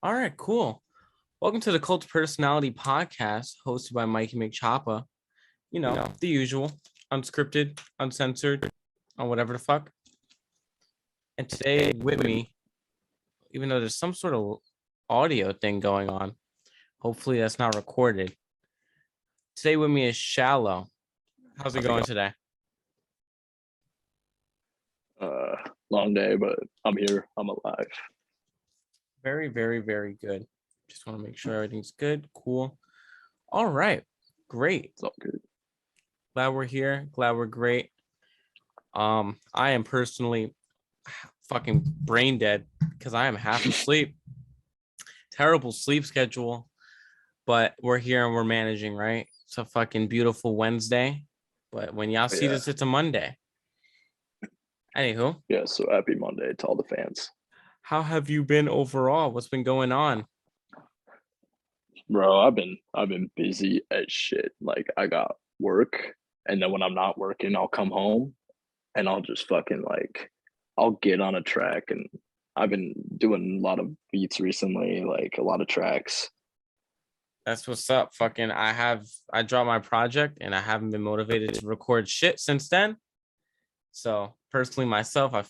All right, cool. Welcome to the Cult of Personality podcast hosted by Mikeymcchoppa. The usual, unscripted, uncensored, on whatever the fuck. And today with me, even though there's some sort of audio thing going on, hopefully that's not recorded. Today with me is Shxlo. How's it going today? Uh, Long day, but I'm here. I'm alive. Very, very, very good. Just want to make sure everything's good. Cool. All right. Great. It's all good. Glad we're here. Glad we're great. I am personally fucking brain dead because I am half asleep. Terrible sleep schedule, but we're here and we're managing, right? It's a fucking beautiful Wednesday, but when y'all see this, it's a Monday. Anywho, Yeah, so happy Monday to all the fans. how have you been overall? What's been going on? Bro, I've been busy as shit. Like I got work, and then when I'm not working, I'll come home and I'll just fucking I'll get on a track, and I've been doing a lot of beats recently, like a lot of tracks. That's what's up. Fucking, I dropped my project and I haven't been motivated to record shit since then. So personally, myself, I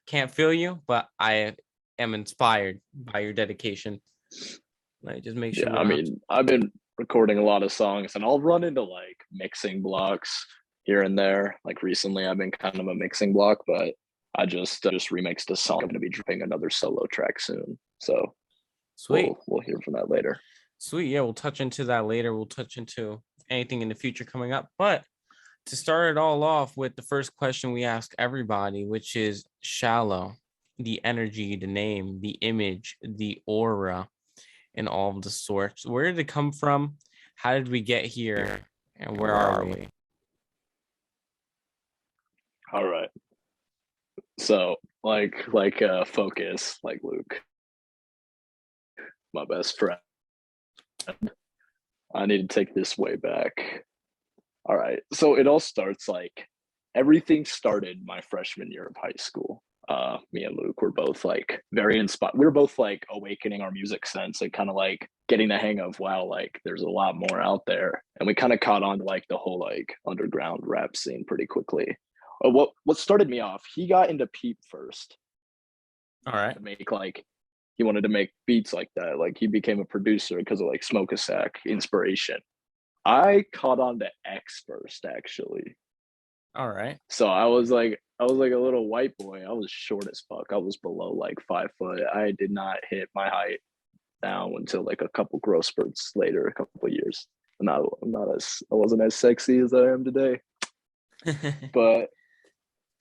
can't feel you, but I am inspired by your dedication. Like, just make sure Yeah, we I don't have mean, I've been recording a lot of songs, and I'll run into like mixing blocks here and there. Like recently, I've been kind of a mixing block, but I just remixed a song. I'm gonna be dropping another solo track soon, so sweet. we'll hear from that later. Sweet. Yeah, we'll touch into that later. We'll touch into anything in the future coming up. But to start it all off with the first question we ask everybody, which is Shxlo, the energy, the name, the image, the aura, and all of the sorts. Where did it come from? How did we get here? And where are we? All right. So focus, like Luke, my best friend. I need to take this way back. All right. So it all starts like everything started my freshman year of high school. Me and Luke were both like very inspired. We were both like awakening our music sense and kind of like getting the hang of wow, like there's a lot more out there. And we kind of caught on to like the whole like underground rap scene pretty quickly. What started me off? He got into Peep first All right. to make like he wanted to make beats like that. Like he became a producer because of like Smoke a Sack inspiration. I caught on to X first, actually. All right. So I was like a little white boy. I was short as fuck. I was below like 5 foot. I did not hit my height down until like a couple growth spurts later, a couple of years. I'm not as I wasn't as sexy as I am today. But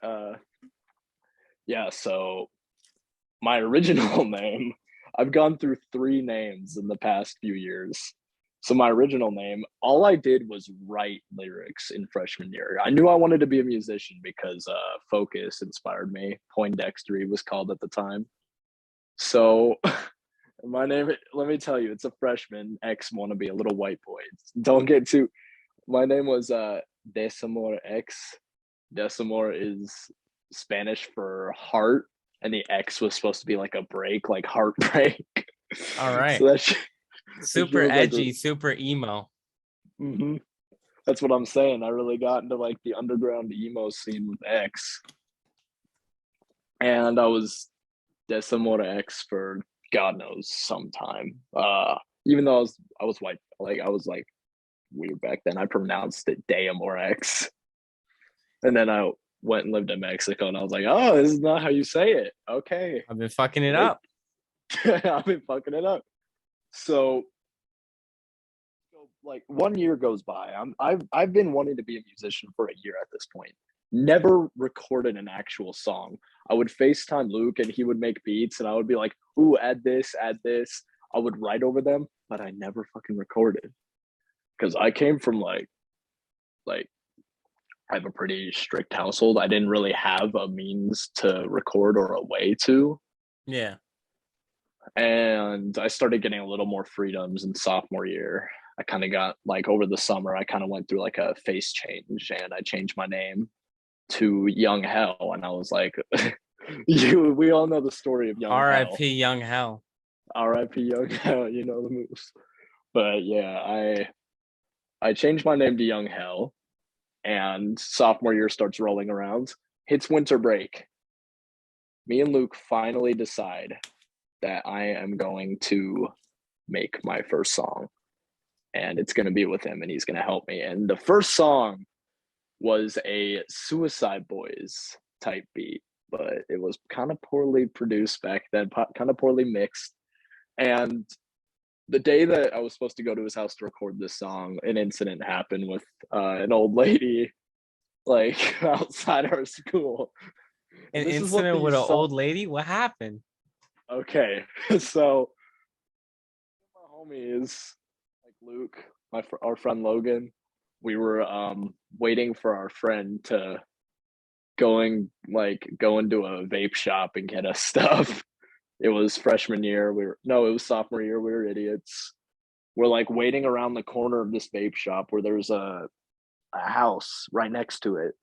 uh yeah, so my original name, I've gone through three names in the past few years. So my original name, all I did was write lyrics in freshman year. I knew I wanted to be a musician because Focus inspired me. Poindextery was called at the time. So my name, let me tell you, it's a freshman X wannabe, a little white boy. Don't get too. My name was Desamor X. Desamor is Spanish for heart, and the X was supposed to be like a break, like heartbreak. All So right. Super was like edgy, super emo. that's what I'm saying. I really got into like the underground emo scene with X, and I was Desamora X for God knows some time. Even though I was white, like I was like weird back then. I pronounced it Deamor X, and then I went and lived in Mexico, and I was like, oh, this is not how you say it. Okay, I've been fucking it up. I've been fucking it up. So like 1 year goes by. I've been wanting to be a musician for a year at this point. Never recorded an actual song. I would FaceTime Luke and he would make beats and I would be like, ooh, add this, add this. I would write over them, but I never fucking recorded. Because I came from like I have a pretty strict household. I didn't really have a means to record or a way to. Yeah. And I started getting a little more freedoms in sophomore year. I kind of got like over the summer, I kind of went through like a face change and I changed my name to Young Hell. And I was like, we all know the story of Young Hell. R.I.P. Young Hell. R.I.P. Young Hell, you know the moves. But yeah, I changed my name to Young Hell, and sophomore year starts rolling around. Hits winter break. Me and Luke finally decide that I am going to make my first song, and it's going to be with him, and he's going to help me. And the first song was a Suicide Boys type beat, but it was kind of poorly produced back then, kind of poorly mixed. And the day that I was supposed to go to his house to record this song, an incident happened with an old lady like outside our school. An This is what incident the with an song. old lady? What happened? Okay, so my homie is like Luke, our friend Logan. We were waiting for our friend to go into a vape shop and get us stuff. It was freshman year. It was sophomore year. We were idiots. We're like waiting around the corner of this vape shop where there's a house right next to it.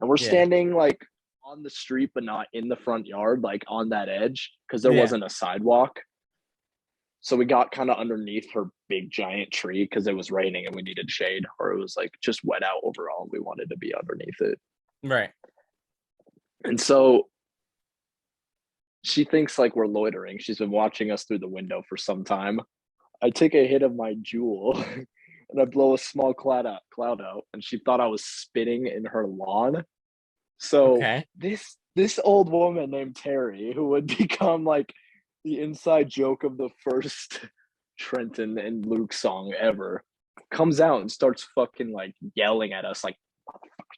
And we're Yeah. standing like on the street, but not in the front yard, like on that edge, because there Yeah. wasn't a sidewalk. So we got kind of underneath her big giant tree because it was raining and we needed shade, or it was like just wet out overall. We wanted to be underneath it. Right. And so she thinks like we're loitering. She's been watching us through the window for some time. I take a hit of my jewel and I blow a small cloud out, and she thought I was spitting in her lawn. So Okay. this old woman named Terry, who would become like the inside joke of the first Trenton and Luke song ever, comes out and starts fucking like yelling at us like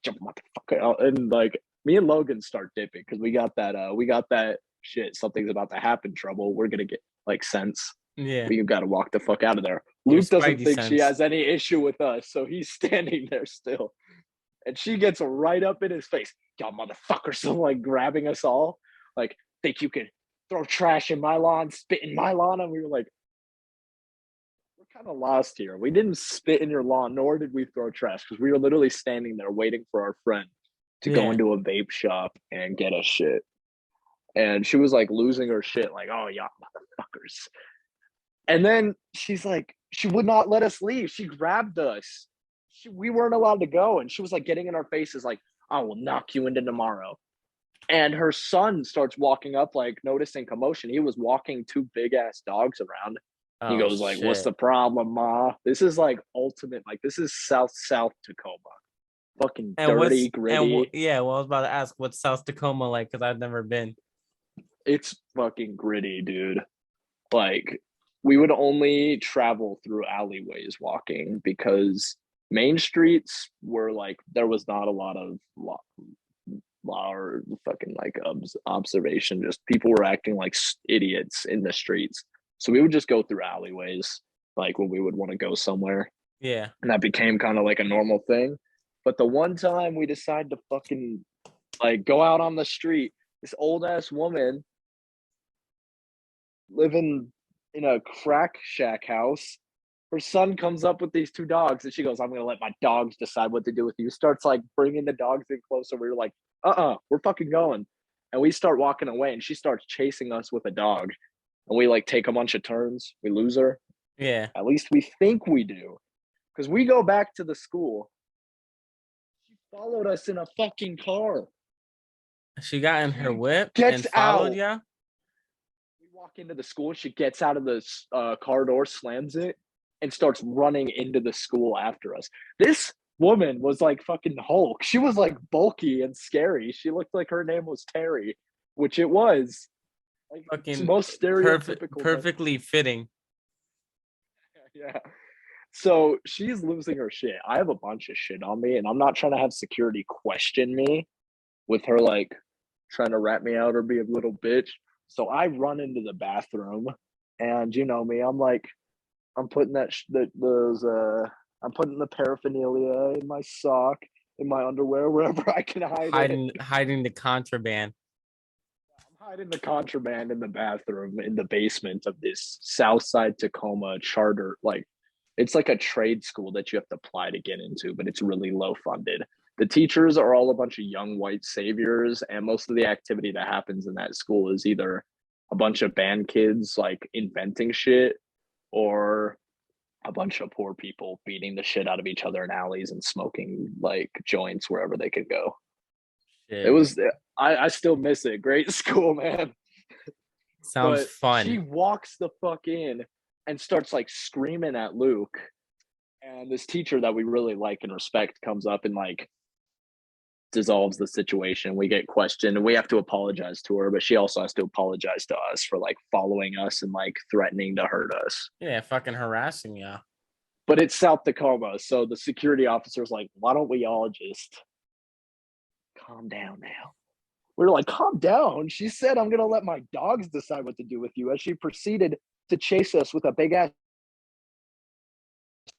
motherfucker, and like me and Logan start dipping because we got that shit, something's about to happen trouble. We're gonna get like sense. Yeah. We got to walk the fuck out of there. Your Luke doesn't spidey think she sense. has any issue with us, so he's standing there still. And she gets right up in his face. Y'all motherfuckers, so like grabbing us all. Like, think you could throw trash in my lawn, spit in my lawn? And we were like, we're kind of lost here. We didn't spit in your lawn, nor did we throw trash, because we were literally standing there waiting for our friend to go Yeah. into a vape shop and get us shit. And she was like losing her shit, like, oh, y'all motherfuckers. And then she's like, she would not let us leave. She grabbed us. We weren't allowed to go. And she was like getting in our faces, like, I will knock you into tomorrow. And her son starts walking up, like noticing commotion. He was walking two big ass dogs around. He Oh goes like, what's shit. the problem, Ma? This is like ultimate, like this is South Tacoma. Fucking And dirty, gritty. yeah, well, I was about to ask what's South Tacoma like because I've never been. It's fucking gritty, dude. Like we would only travel through alleyways walking because main streets were like there was not a lot of law or fucking like observation. Just people were acting like idiots in the streets. So we would just go through alleyways, like when we would want to go somewhere, Yeah. and that became kind of like a normal thing. But the one time we decided to fucking like go out on the street, this old ass woman living in a crack shack house. Her son comes up with these two dogs, and she goes, "I'm gonna let my dogs decide what to do with you." Starts like bringing the dogs in closer. We were like, we're fucking going. And we start walking away, and she starts chasing us with a dog. And we like take a bunch of turns. We lose her. Yeah. At least we think we do. Because we go back to the school. She followed us in a fucking car. She got in her She whip gets and followed out. ya. We walk into the school. She gets out of the car door, slams it, and starts running into the school after us. This woman was like fucking Hulk. She was like bulky and scary. She looked like her name was Terry, which it was. Like it's the Fucking most stereotypical. perfectly fitting. Yeah. So she's losing her shit. I have a bunch of shit on me, and I'm not trying to have security question me with her like trying to rat me out or be a little bitch. So I run into the bathroom, and you know me, I'm like, I'm putting I'm putting the paraphernalia in my sock, in my underwear, wherever I can hide it. Hiding the contraband. I'm hiding the contraband in the bathroom in the basement of this Southside Tacoma charter. Like, it's like a trade school that you have to apply to get into, but it's really low funded. The teachers are all a bunch of young white saviors, and most of the activity that happens in that school is either a bunch of band kids like inventing shit, or a bunch of poor people beating the shit out of each other in alleys and smoking like joints wherever they could go. It Shit. was I still miss it. Great school, man. Sounds But she fun. walks the fuck in and starts like screaming at Luke. And this teacher that we really like and respect comes up and like dissolves the situation. We get questioned and we have to apologize to her, but she also has to apologize to us for like following us and like threatening to hurt us. Yeah, fucking harassing ya. But it's South Tacoma, so the security officer's like, why don't we all just calm down now? We're like, calm down. She said, I'm gonna let my dogs decide what to do with you, as she proceeded to chase us with a big ass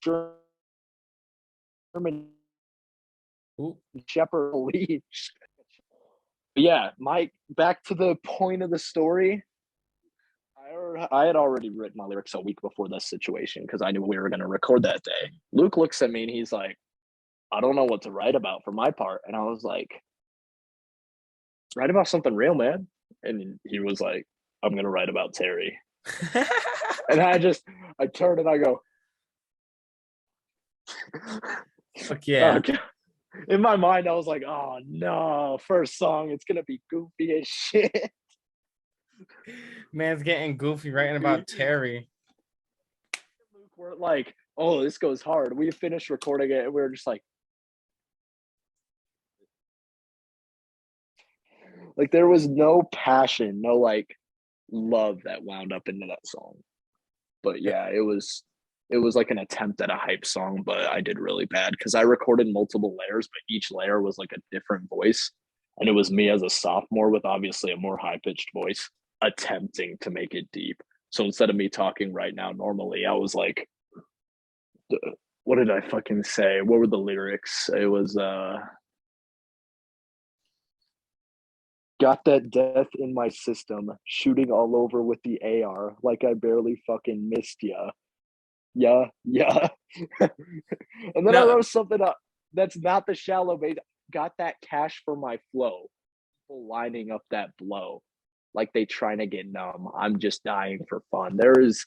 German Ooh. Shepherd leash. Yeah, Mike, back to the point of the story. I had already written my lyrics a week before this situation because I knew we were going to record that day. Luke looks at me and he's like, I don't know what to write about for my part. And I was like, write about something real, man. And he was like, I'm going to write about Terry. And I turn and I go, Fuck yeah. okay. In my mind, I was like, oh no, first song, it's going to be goofy as shit. Man's getting goofy writing about Terry. Luke, we're like, oh, this goes hard. We finished recording it and we were just like there was no passion, no like love that wound up into that song. But yeah, it was like an attempt at a hype song, but I did really bad because I recorded multiple layers, but each layer was like a different voice. And it was me as a sophomore with obviously a more high pitched voice attempting to make it deep. So instead of me talking right now normally, I was like, what did I fucking say? What were the lyrics? It was got that death in my system, shooting all over with the AR, like I barely fucking missed ya. Yeah, yeah. And then I No, wrote something up that's not the shallow bait. Got that cash for my flow. People lining up that blow. Like they trying to get numb. I'm just dying for fun. There is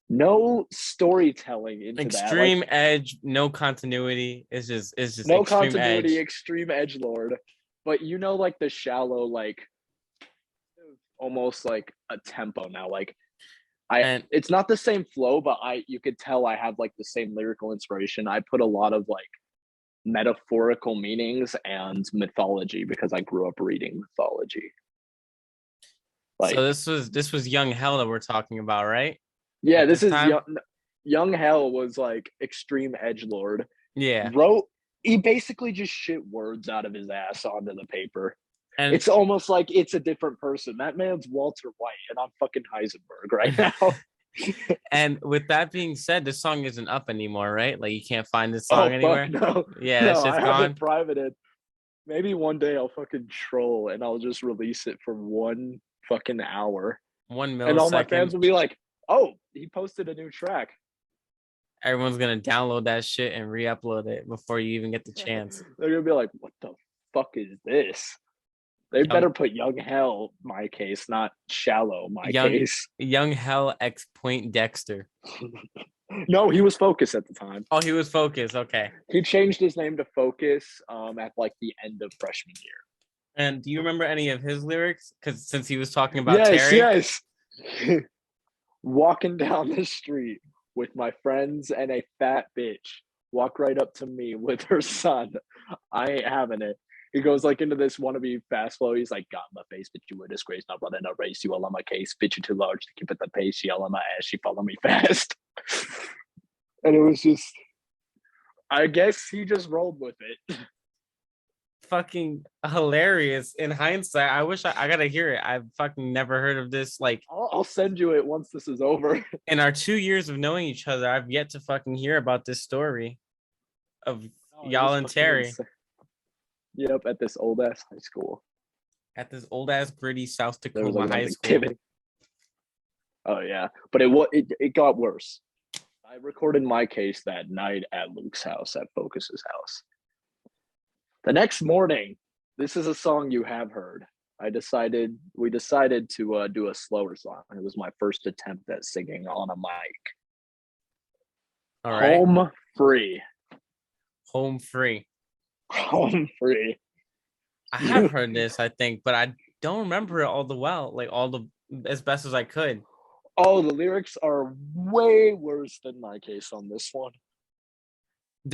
no storytelling into that. Like extreme edge, no continuity. It's just no extreme continuity, edge. extreme edge lord. But you know, like the shallow, like almost like a tempo now. Like And it's not the same flow, but you could tell I have like the same lyrical inspiration. I put a lot of like metaphorical meanings and mythology because I grew up reading mythology. so Like, this was young hell that we're talking about, right? yeah, At this this is time? young hell was like extreme edge lord. Yeah. Wrote he basically just shit words out of his ass onto the paper. And It's almost like it's a different person. That man's Walter White, and I'm fucking Heisenberg right now. and with that being said, this song isn't up anymore, right? Like you can't find this Oh song fuck anywhere. no, Yeah, that no! I shit's have it gone. privated. Maybe one day I'll fucking troll and I'll just release it for 1 fucking hour, One and all my millisecond. fans will be like, "Oh, he posted a new track." Everyone's gonna download that shit and re-upload it before you even get the chance. They're gonna be like, "What the fuck is this?" They Young better put Young Hell my case, not Shallow my young case. young hell X Point Dexter. No, he was Focus at the time. Oh, he was focused. Okay. He changed his name to Focus at like the end of freshman year. And do you remember any of his lyrics? Because since he was talking about Yes, Terry, yes. Walking down the street with my friends and a fat bitch walk right up to me with her son. I ain't having it. He goes like into this wannabe fast flow. He's like, got my face, bitch, you a disgrace. Not running a race. You all on my case. Bitch, you too large to keep at the pace. She all on my ass. She follow me fast. And it was just, I guess he just rolled with it. fucking hilarious. In hindsight, I wish I gotta hear it. I've fucking never heard of this. Like I'll send you it once this is over. in our 2 years of knowing each other, I've yet to fucking hear about this story of Oh, it y'all was and fucking Terry insane. Yep, at this old ass high school. at this old ass gritty South There was like Tacoma a bunch high of school. activity. Oh yeah, but it got worse. I recorded my case that night at Luke's house, at Focus's house. The next morning, this is a song you have heard. we decided to do a slower song. It was my first attempt at singing on a mic. All right. Home free. Home free. Home free. I have heard this, I think, but I don't remember it all the well, like all the as best as I could. Oh, the lyrics are way worse than my case on this one.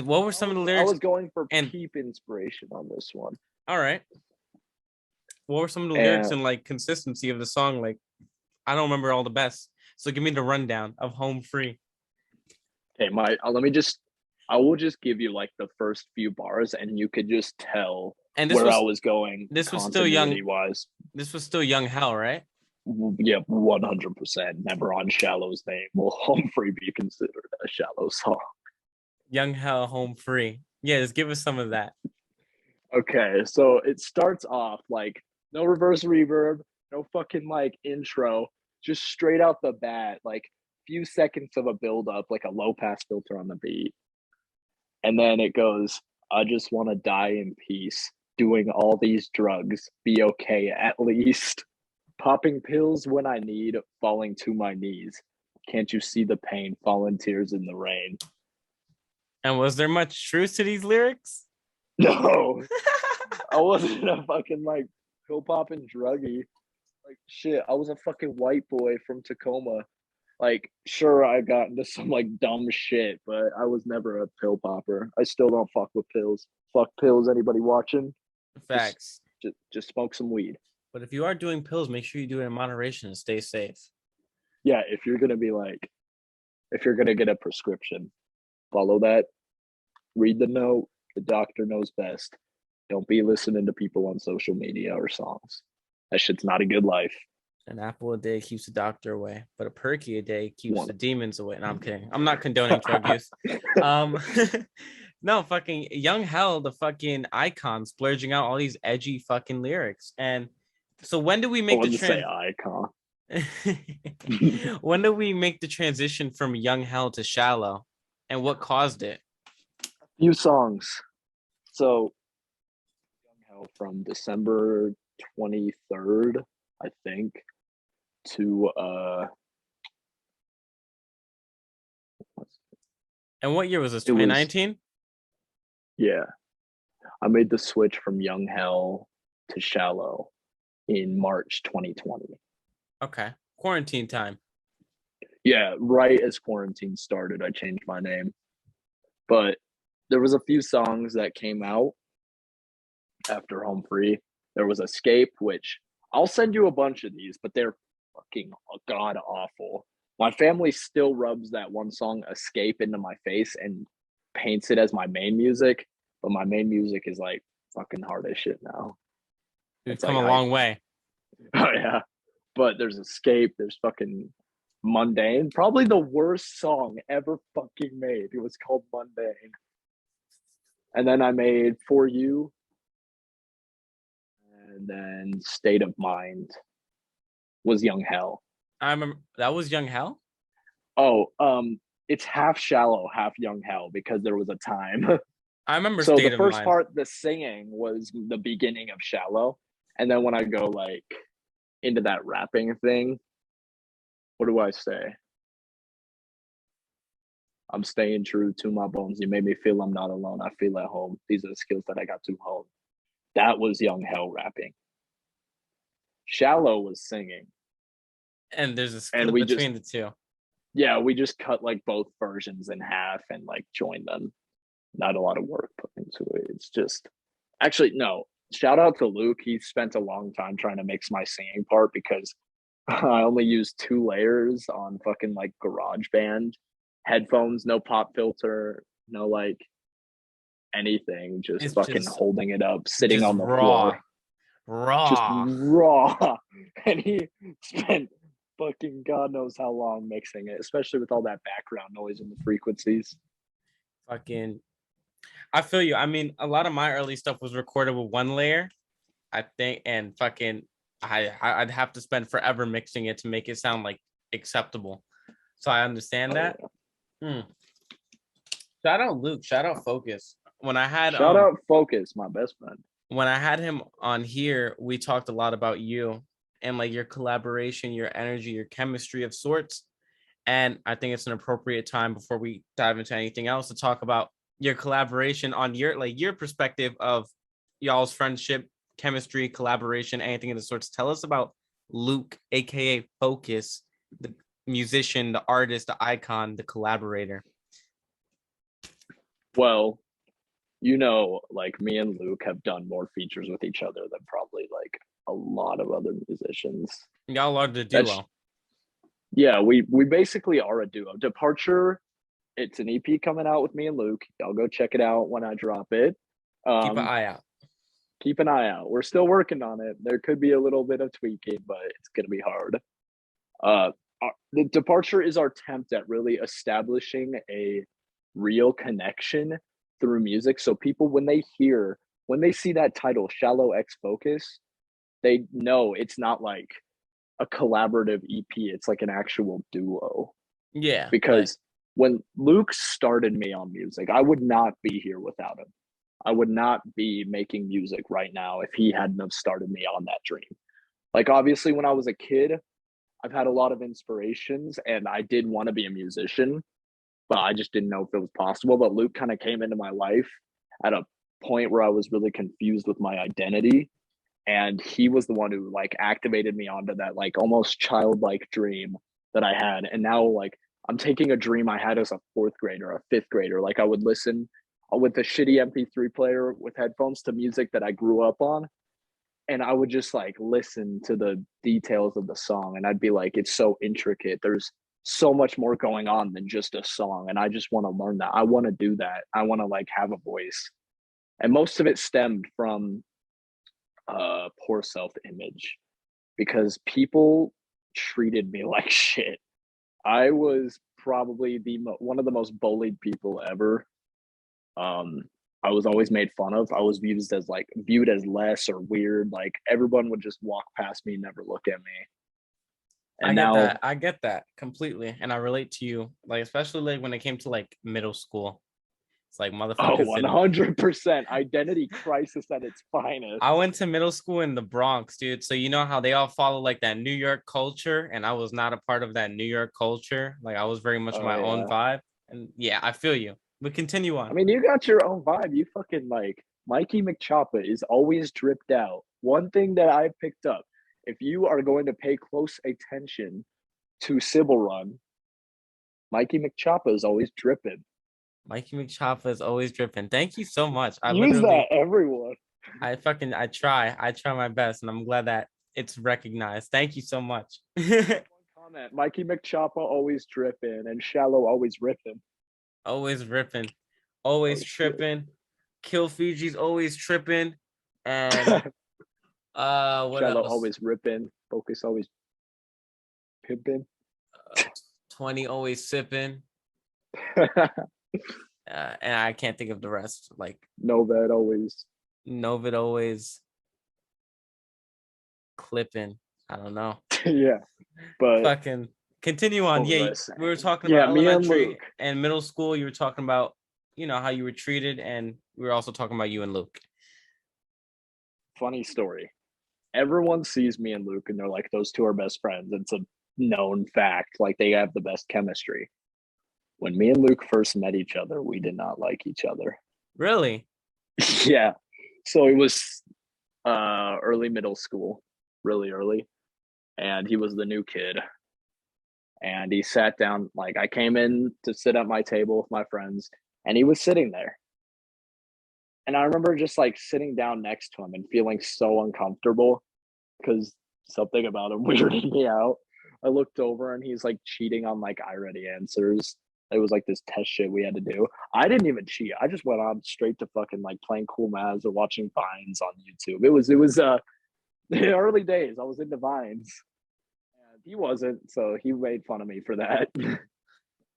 What were some of the I lyrics? was going for And peep inspiration on this one. all right. What were some of the lyrics And and like consistency of the song? Like, I don't remember all the best. So give me the rundown of Home Free. okay, I will just give you like the first few bars, and you could just tell And where I was going this was still continuity young. wise. This was still young hell, right? Yeah, 100%. Never on Shxlo's name will Home Free be considered a Shxlo song. Young hell, home free. Yeah, just give us some of that. Okay, so it starts off like no reverse reverb, no fucking like intro, just straight out the bat, like few seconds of a build up, like a low pass filter on the beat. And then it goes, I just want to die in peace, doing all these drugs, be okay at least. Popping pills when I need, falling to my knees. Can't you see the pain, falling tears in the rain? And was there much truth to these lyrics? No, I wasn't a fucking like pill popping druggie. Like shit, I was a fucking white boy from Tacoma. Like, sure, I got into some like dumb shit, but I was never a pill popper. I still don't fuck with pills. Fuck pills. Anybody watching? Just, Facts. just smoke some weed. But if you are doing pills, make sure you do it in moderation and stay safe. Yeah, if you're gonna be like, if you're gonna get a prescription, follow that. Read the note. The doctor knows best. Don't be listening to people on social media or songs. That shit's not a good life. An apple a day keeps the doctor away, but a perky a day keeps One. the demons away. No, I'm kidding. I'm not condoning drug use. Um, no, fucking Young Hell, the fucking icon, splurging out all these edgy fucking lyrics. And so when do we I make the wouldn't say icon. when do we make the transition from Young Hell to Shxlo, and what caused it? Few songs. So Young Hell from December 23rd, I think, to And what year was this? it was 2019? yeah. I made the switch from Young Hell to Shxlo in March 2020. Okay. Quarantine time. Yeah, right as quarantine started, I changed my name. But there was a few songs that came out after Home Free. There was Escape, which I'll send you a bunch of these, but they're fucking god awful. My family still rubs that one song Escape into my face and paints it as my main music, but my main music is like fucking hard as shit now. We've It's come like a long way. oh yeah. But there's Escape, there's fucking Mundane, probably the worst song ever fucking made. It was called Mundane. And then I made For You, and then State of Mind was Young Hell. I remember that was Young Hell. Oh, it's half Shxlo, half Young Hell because there was a time. I remember So State the of first Mind. part, the singing, was the beginning of Shxlo, and then when I go like into that rapping thing, what do I say? I'm staying true to my bones. You made me feel I'm not alone. I feel at home. These are the skills that I got to hone. That was Young Hell rapping. Shxlo was singing. And there's a And split we just, between the two. yeah, we just cut like both versions in half and like joined them. Not a lot of work put into it. It's just, actually, no. Shout out to Luke. He spent a long time trying to mix my singing part because I only used 2 layers on fucking like GarageBand headphones, no pop filter, no like anything, just It's fucking holding it up, sitting just on the raw. floor, just Raw. raw. And he spent fucking God knows how long mixing it, especially with all that background noise and the frequencies. Fucking I feel you. I mean, a lot of my early stuff was recorded with 1 layer, I think, and fucking I'd have to spend forever mixing it to make it sound like acceptable. So I understand that. Yeah. Shout out Luke. Shout out Focus. When I had Shout out Focus, my best friend. when I had him on here, we talked a lot about you and like your collaboration, your energy, your chemistry of sorts. And I think it's an appropriate time before we dive into anything else to talk about your collaboration on your perspective of y'all's friendship, chemistry, collaboration, anything of the sorts. Tell us about Luke, aka Focus, the musician, the artist, the icon, the collaborator. Well, like me and Luke have done more features with each other than probably like a lot of other musicians. Y'all are the That's duo. Yeah, we basically are a duo. Departure, it's an EP coming out with me and Luke. I'll go check it out when I drop it. Keep an Um, eye out. keep an eye out. We're still working on it. There could be a little bit of tweaking, but it's gonna be hard. The Departure is our attempt at really establishing a real connection through music. So people, when they see that title, Shallow X Focus, they know it's not like a collaborative EP. It's like an actual duo. Yeah, like Because when Luke started me on music, I would not be here without him. I would not be making music right now if he hadn't have started me on that dream. Like obviously when I was a kid, I've had a lot of inspirations and I did want to be a musician, but I just didn't know if it was possible. But Luke kind of came into my life at a point where I was really confused with my identity. And he was the one who like activated me onto that like almost childlike dream that I had. And now like I'm taking a dream I had as a fourth grader, a fifth grader. Like I would listen with a shitty MP3 player with headphones to music that I grew up on, and I would just like listen to the details of the song and I'd be like, it's so intricate. There's so much more going on than just a song. And I just want to learn that. I want to do that. I want to like have a voice. And most of it stemmed from poor self-image because people treated me like shit. I was probably one of the most bullied people ever. Um, I was always made fun of. I was viewed as less or weird. Like everyone would just walk past me, never look at me. I And get now, that. I get that completely. And I relate to you, like, especially like when it came to like middle school. It's like oh, motherfuckers didn't. 100% identity crisis at its finest. I went to middle school in the Bronx, dude. So you know how they all follow like that New York culture, and I was not a part of that New York culture. Like I was very much Oh my own yeah. vibe. And yeah, I feel you. But continue I on. mean, you got your own vibe. You fucking like Mikeymcchoppa is always dripped out. One thing that I picked up, if you are going to pay close attention to Sybil Run, Mikeymcchoppa is always dripping. Mikeymcchoppa is always dripping. Thank you so much. Use that, everyone. I try my best, and I'm glad that it's recognized. Thank you so much. One comment: Mikeymcchoppa always dripping and Shxlo always ripping. Always ripping, Oh always shit. tripping. Kill Fiji's always tripping. And what Shxlo else? always ripping. Focus always pimping. 20 always sipping. And I can't think of the rest. Like Novad always. Novid always clipping. I don't know. Yeah, but Fucking continue on. what was Yeah, I we were saying? talking Yeah, about me and elementary Luke. and middle school. You were talking about, how you were treated, and we were also talking about you and Luke. Funny story. Everyone sees me and Luke and they're like, those two are best friends. It's a known fact. Like they have the best chemistry. When me and Luke first met each other, we did not like each other. Really? Yeah. So it was early middle school, really early. And he was the new kid. And he sat down, like I came in to sit at my table with my friends, and he was sitting there. And I remember just like sitting down next to him and feeling so uncomfortable because something about him weirded me out. I looked over and he's like cheating on like I ready answers. It was like this test shit we had to do. I didn't even cheat. I just went on straight to fucking like playing cool maps or watching vines on YouTube. It was the early days. I was into vines. And he wasn't, so he made fun of me for that.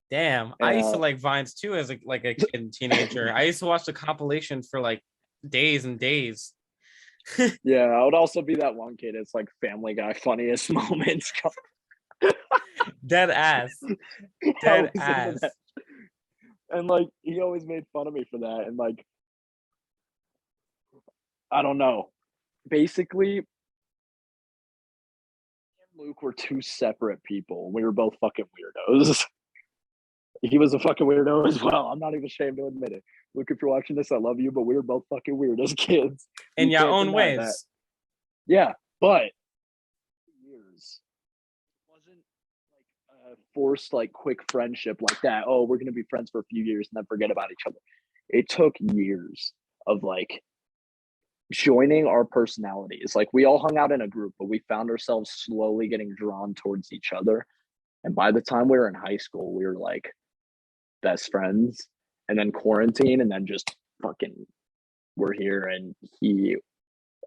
Damn. I used to uh, like Vines too as a kid and teenager. I used to watch the compilations for like days and days. yeah, I would also be that one kid. It's like Family Guy funniest moments. Dead ass. I Dead was into that, ass. and like he always made fun of me for that. And like I don't know. Basically, Luke were two separate people. We were both fucking weirdos. He was a fucking weirdo as well. I'm not even ashamed to admit it. Luke, if you're watching this, I love you, but we were both fucking weird as kids. In You your can't own deny that. ways. Yeah, but years wasn't like a forced, like quick friendship like that. Oh, we're gonna be friends for a few years and then forget about each other. It took years of like joining our personalities. Like we all hung out in a group, but we found ourselves slowly getting drawn towards each other. And by the time we were in high school, we were like best friends. And then quarantine, and then just fucking we're here, and he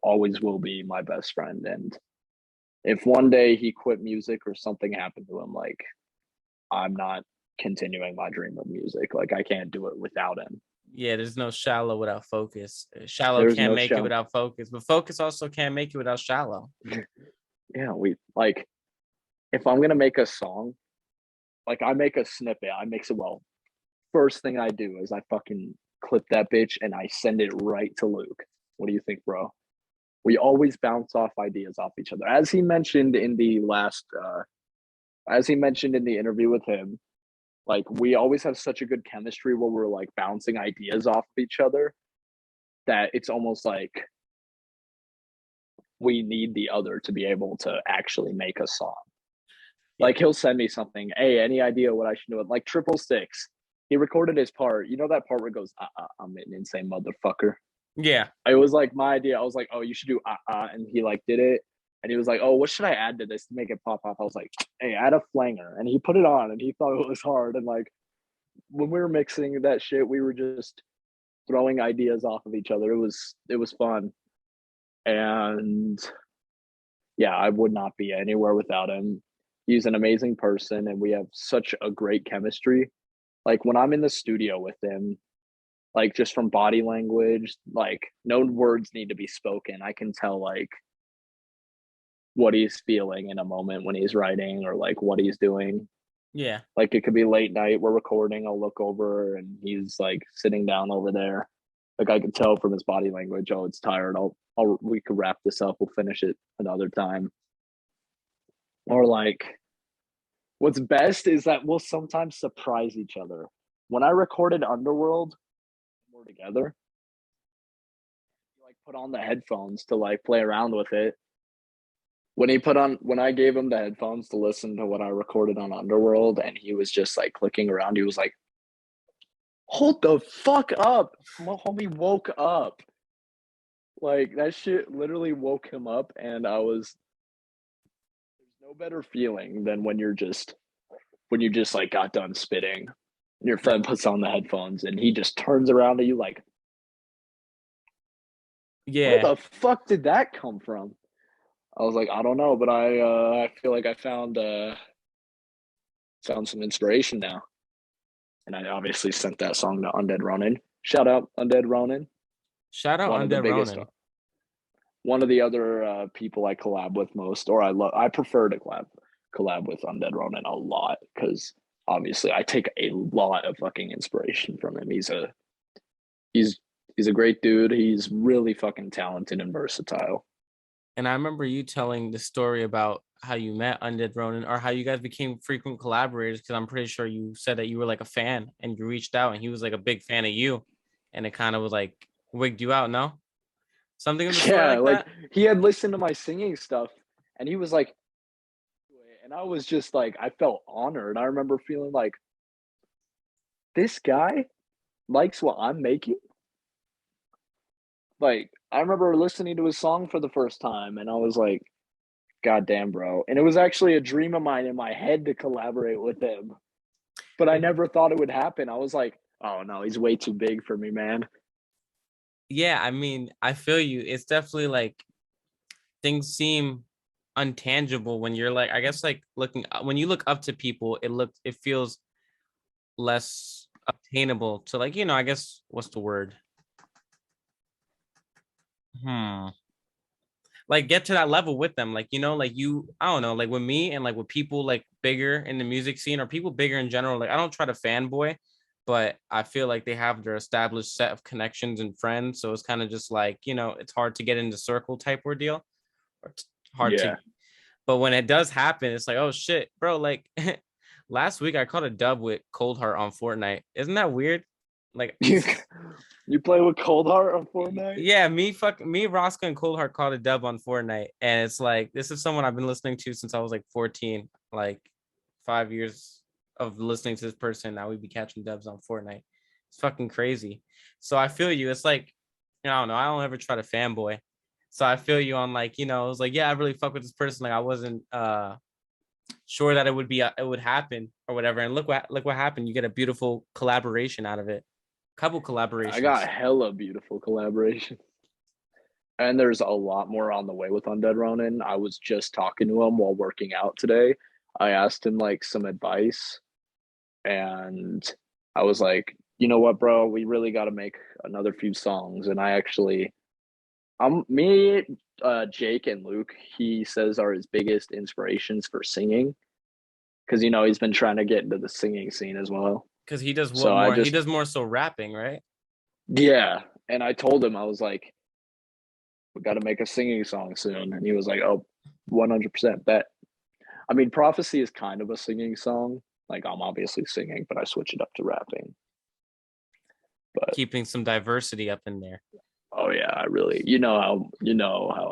always will be my best friend. And if one day he quit music or something happened to him, like I'm not continuing my dream of music. Like I can't do it without him. Yeah, there's no Shxlo without focus. Shxlo There's can't no make it show. without focus, but focus also can't make it without Shxlo. Yeah, we like if I'm gonna make a song, like I make a snippet, I mix it well. First thing I do is I fucking clip that bitch and I send it right to Luke. What do you think, bro? We always bounce off ideas off each other. As he mentioned in the interview with him, like we always have such a good chemistry where we're like bouncing ideas off of each other that it's almost like we need the other to be able to actually make a song. Like he'll send me something, hey, any idea what I should do? Like 666. He recorded his part. You know that part where it goes, I'm an insane motherfucker. Yeah. It was like my idea. I was like, oh, you should do and he like did it. And he was like, oh, what should I add to this to make it pop off? I was like, hey, add a flanger. And he put it on and he thought it was hard. And like when we were mixing that shit, we were just throwing ideas off of each other. It was fun. And yeah, I would not be anywhere without him. He's an amazing person and we have such a great chemistry. Like when I'm in the studio with him, like just from body language, like no words need to be spoken. I can tell like what he's feeling in a moment when he's writing or like what he's doing. Yeah. Like it could be late night, we're recording, I'll look over and he's like sitting down over there. Like I could tell from his body language, oh, it's tired. We could wrap this up. We'll finish it another time. Or like what's best is that we'll sometimes surprise each other. When I recorded Underworld, we're together. Like put on the headphones to like play around with it. When I gave him the headphones to listen to what I recorded on Underworld, and he was just like clicking around, he was like, "Hold the fuck up!" My homie woke up. Like that shit literally woke him up, and there's no better feeling than when you just like got done spitting and your friend puts on the headphones and he just turns around to you like, where Yeah. the fuck did that come from? I was like, I don't know, but I feel like I found some inspiration now. And I obviously sent that song to Undead Ronin. Shout out Undead Ronin. Shout out One of the Undead biggest Ronin. one of the other people I collab with most, or I prefer to collab with Undead Ronin a lot because obviously I take a lot of fucking inspiration from him. He's a great dude. He's really fucking talented and versatile. And I remember you telling the story about how you met Undead Ronin or how you guys became frequent collaborators. Cause I'm pretty sure you said that you were like a fan and you reached out and he was like a big fan of you. And it kind of was like wigged you out, no? Something of the story Yeah, like like that? he had listened to my singing stuff and he was like, and I was just like, I felt honored. I remember feeling like this guy likes what I'm making. Like, I remember listening to his song for the first time and I was like, God damn, bro. And it was actually a dream of mine in my head to collaborate with him. But I never thought it would happen. I was like, oh no, he's way too big for me, man. Yeah, I mean, I feel you. It's definitely like things seem untangible when you're like, I guess like when you look up to people, it feels less obtainable to like, I guess what's the word? Like get to that level with them. Like, like I don't know, like with me and like with people like bigger in the music scene or people bigger in general, like I don't try to fanboy, but I feel like they have their established set of connections and friends. So it's kind of just like, it's hard to get into circle type ordeal, or it's hard to, Yeah. but when it does happen, it's like, oh shit, bro. Like last week I caught a dub with Cold Heart on Fortnite. Isn't that weird? Like, You play with Cold Heart on Fortnite? yeah, me, Roscoe, and Cold Heart caught a dub on Fortnite. And it's like, this is someone I've been listening to since I was like 14, like 5 years of listening to this person. Now we be catching dubs on Fortnite. It's fucking crazy. So I feel you. It's like, I don't know. I don't ever try to fanboy. So I feel you on like, it was like, yeah, I really fuck with this person. Like I wasn't sure that it would happen or whatever. And look what happened. You get a beautiful collaboration out of it. Couple I collaborations. got hella beautiful collaboration. And there's a lot more on the way with Undead Ronin. I was just talking to him while working out today. I asked him like some advice, and I was like, you know what, bro, we really got to make another few songs. And I actually, me, Jake, and Luke, he says are his biggest inspirations for singing, because he's been trying to get into the singing scene as well. Because he does what So I more? He just, does more so rapping, right? yeah. And I told him, I was like, we got to make a singing song soon. And he was like, oh, 100% bet. I mean, Prophecy is kind of a singing song. Like, I'm obviously singing, but I switch it up to rapping. But Keeping some diversity up in there. oh yeah, I really, how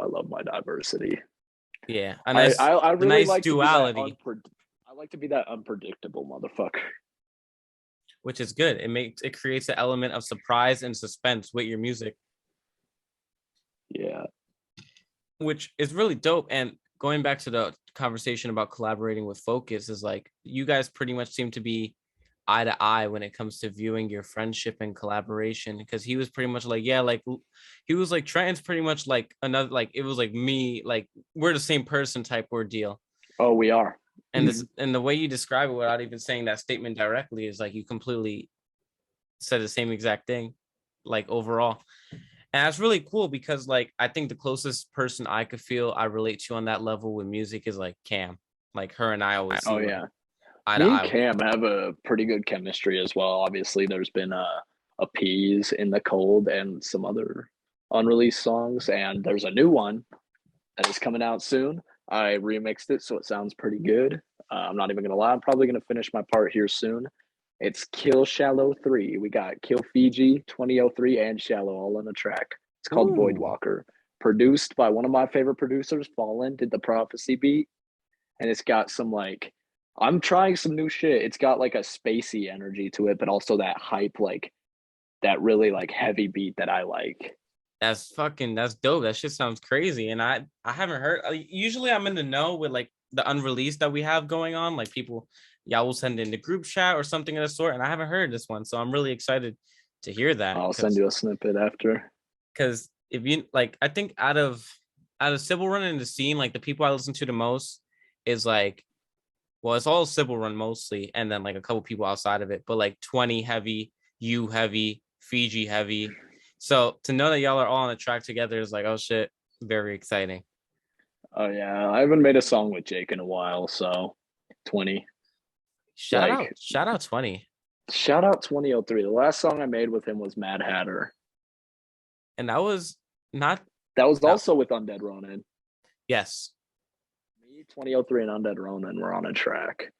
I love my diversity. Yeah, I a really nice like to be that duality, I like to be that unpredictable motherfucker. which is good. It creates an element of surprise and suspense with your music, Yeah. which is really dope. And going back to the conversation about collaborating with Focus, is like you guys pretty much seem to be eye to eye when it comes to viewing your friendship and collaboration, because he was pretty much like, yeah, like he was like, Trenton's pretty much like another, like it was like me, like we're the same person type ordeal. Oh, we are. And the way you describe it without even saying that statement directly is like you completely said the same exact thing, like overall. And that's really cool because like I think the closest person I could feel I relate to on that level with music is like Cam. Like her and I always Oh see like yeah. eye to Me and eye. Cam have a pretty good chemistry as well. Obviously, there's been a Peas in the Cold and some other unreleased songs, and there's a new one that is coming out soon. I remixed it, so it sounds pretty good. I'm not even gonna lie. I'm probably gonna finish my part here soon. It's Kill Shallow 3. We got Kill Fiji 2003 and Shallow all on a track. It's called Ooh, Voidwalker. Produced by one of my favorite producers, Fallen, did the Prophecy beat. And it's got some like, I'm trying some new shit. It's got like a spacey energy to it, but also that hype, like that really like heavy beat that I like. that's dope. That shit sounds crazy. And I haven't heard. Usually I'm in the know with like the unreleased that we have going on. Like people, y'all will send in the group chat or something of the sort. And I haven't heard this one, so I'm really excited to hear that I'll send you a snippet after. because if you like, I think out of Civil Run in the scene, like the people I listen to the most is like, well, it's all Civil Run mostly, and then like a couple people outside of it, but like 20 heavy, you heavy, Fiji heavy. So to know that y'all are all on a track together is like, oh shit, very exciting. Oh yeah, I haven't made a song with Jake in a while, so 20. Like Shout out 20. shout out 2003. The last song I made with him was Mad Hatter. And that was not That was that. also with Undead Ronin. Yes. Me, 2003, and Undead Ronin were on a track.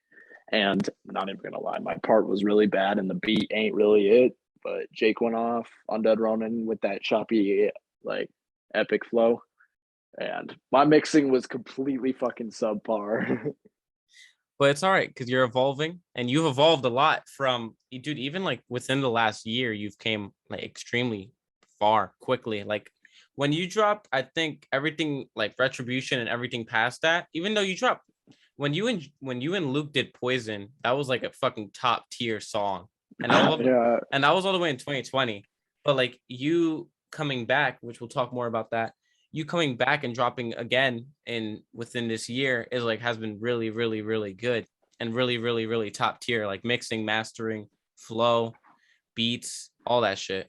And I'm not even gonna lie, my part was really bad and the beat ain't really it. But Jake went off Undead Ronin with that choppy, like epic flow. And my mixing was completely fucking subpar. But it's all right because you're evolving and you've evolved a lot from, dude, even like within the last year, you've came like extremely far quickly. Like when you dropped, I think everything like Retribution and everything past that, even though you dropped when you and Luke did Poison, that was like a fucking top tier song. And that was all the, Yeah. and that was all the way in 2020. But like you coming back, which we'll talk more about that, you coming back and dropping again in within this year is like has been really, really, really good and really, really, really top tier, like mixing, mastering, flow, beats, all that shit.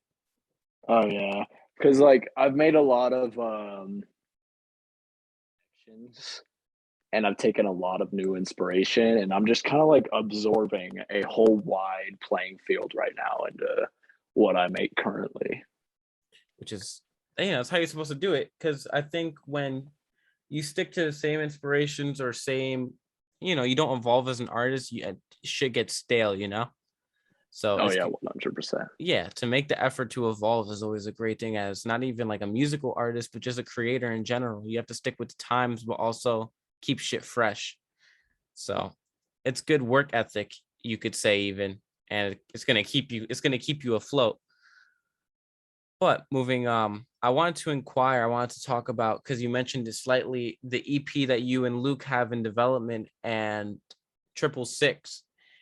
Oh yeah. Cause like I've made a lot of and I've taken a lot of new inspiration, and I'm just kind of like absorbing a whole wide playing field right now into what I make currently. Which is, that's how you're supposed to do it. Because I think when you stick to the same inspirations or same, you don't evolve as an artist, shit gets stale. So Oh it's, yeah, 100%. yeah, to make the effort to evolve is always a great thing, as not even like a musical artist, but just a creator in general. You have to stick with the times, but also keep shit fresh. So it's good work ethic, you could say, even, and it's gonna keep you afloat. But moving, I wanted to inquire, I wanted to talk about, because you mentioned it slightly, the EP that you and Luke have in development, and 666.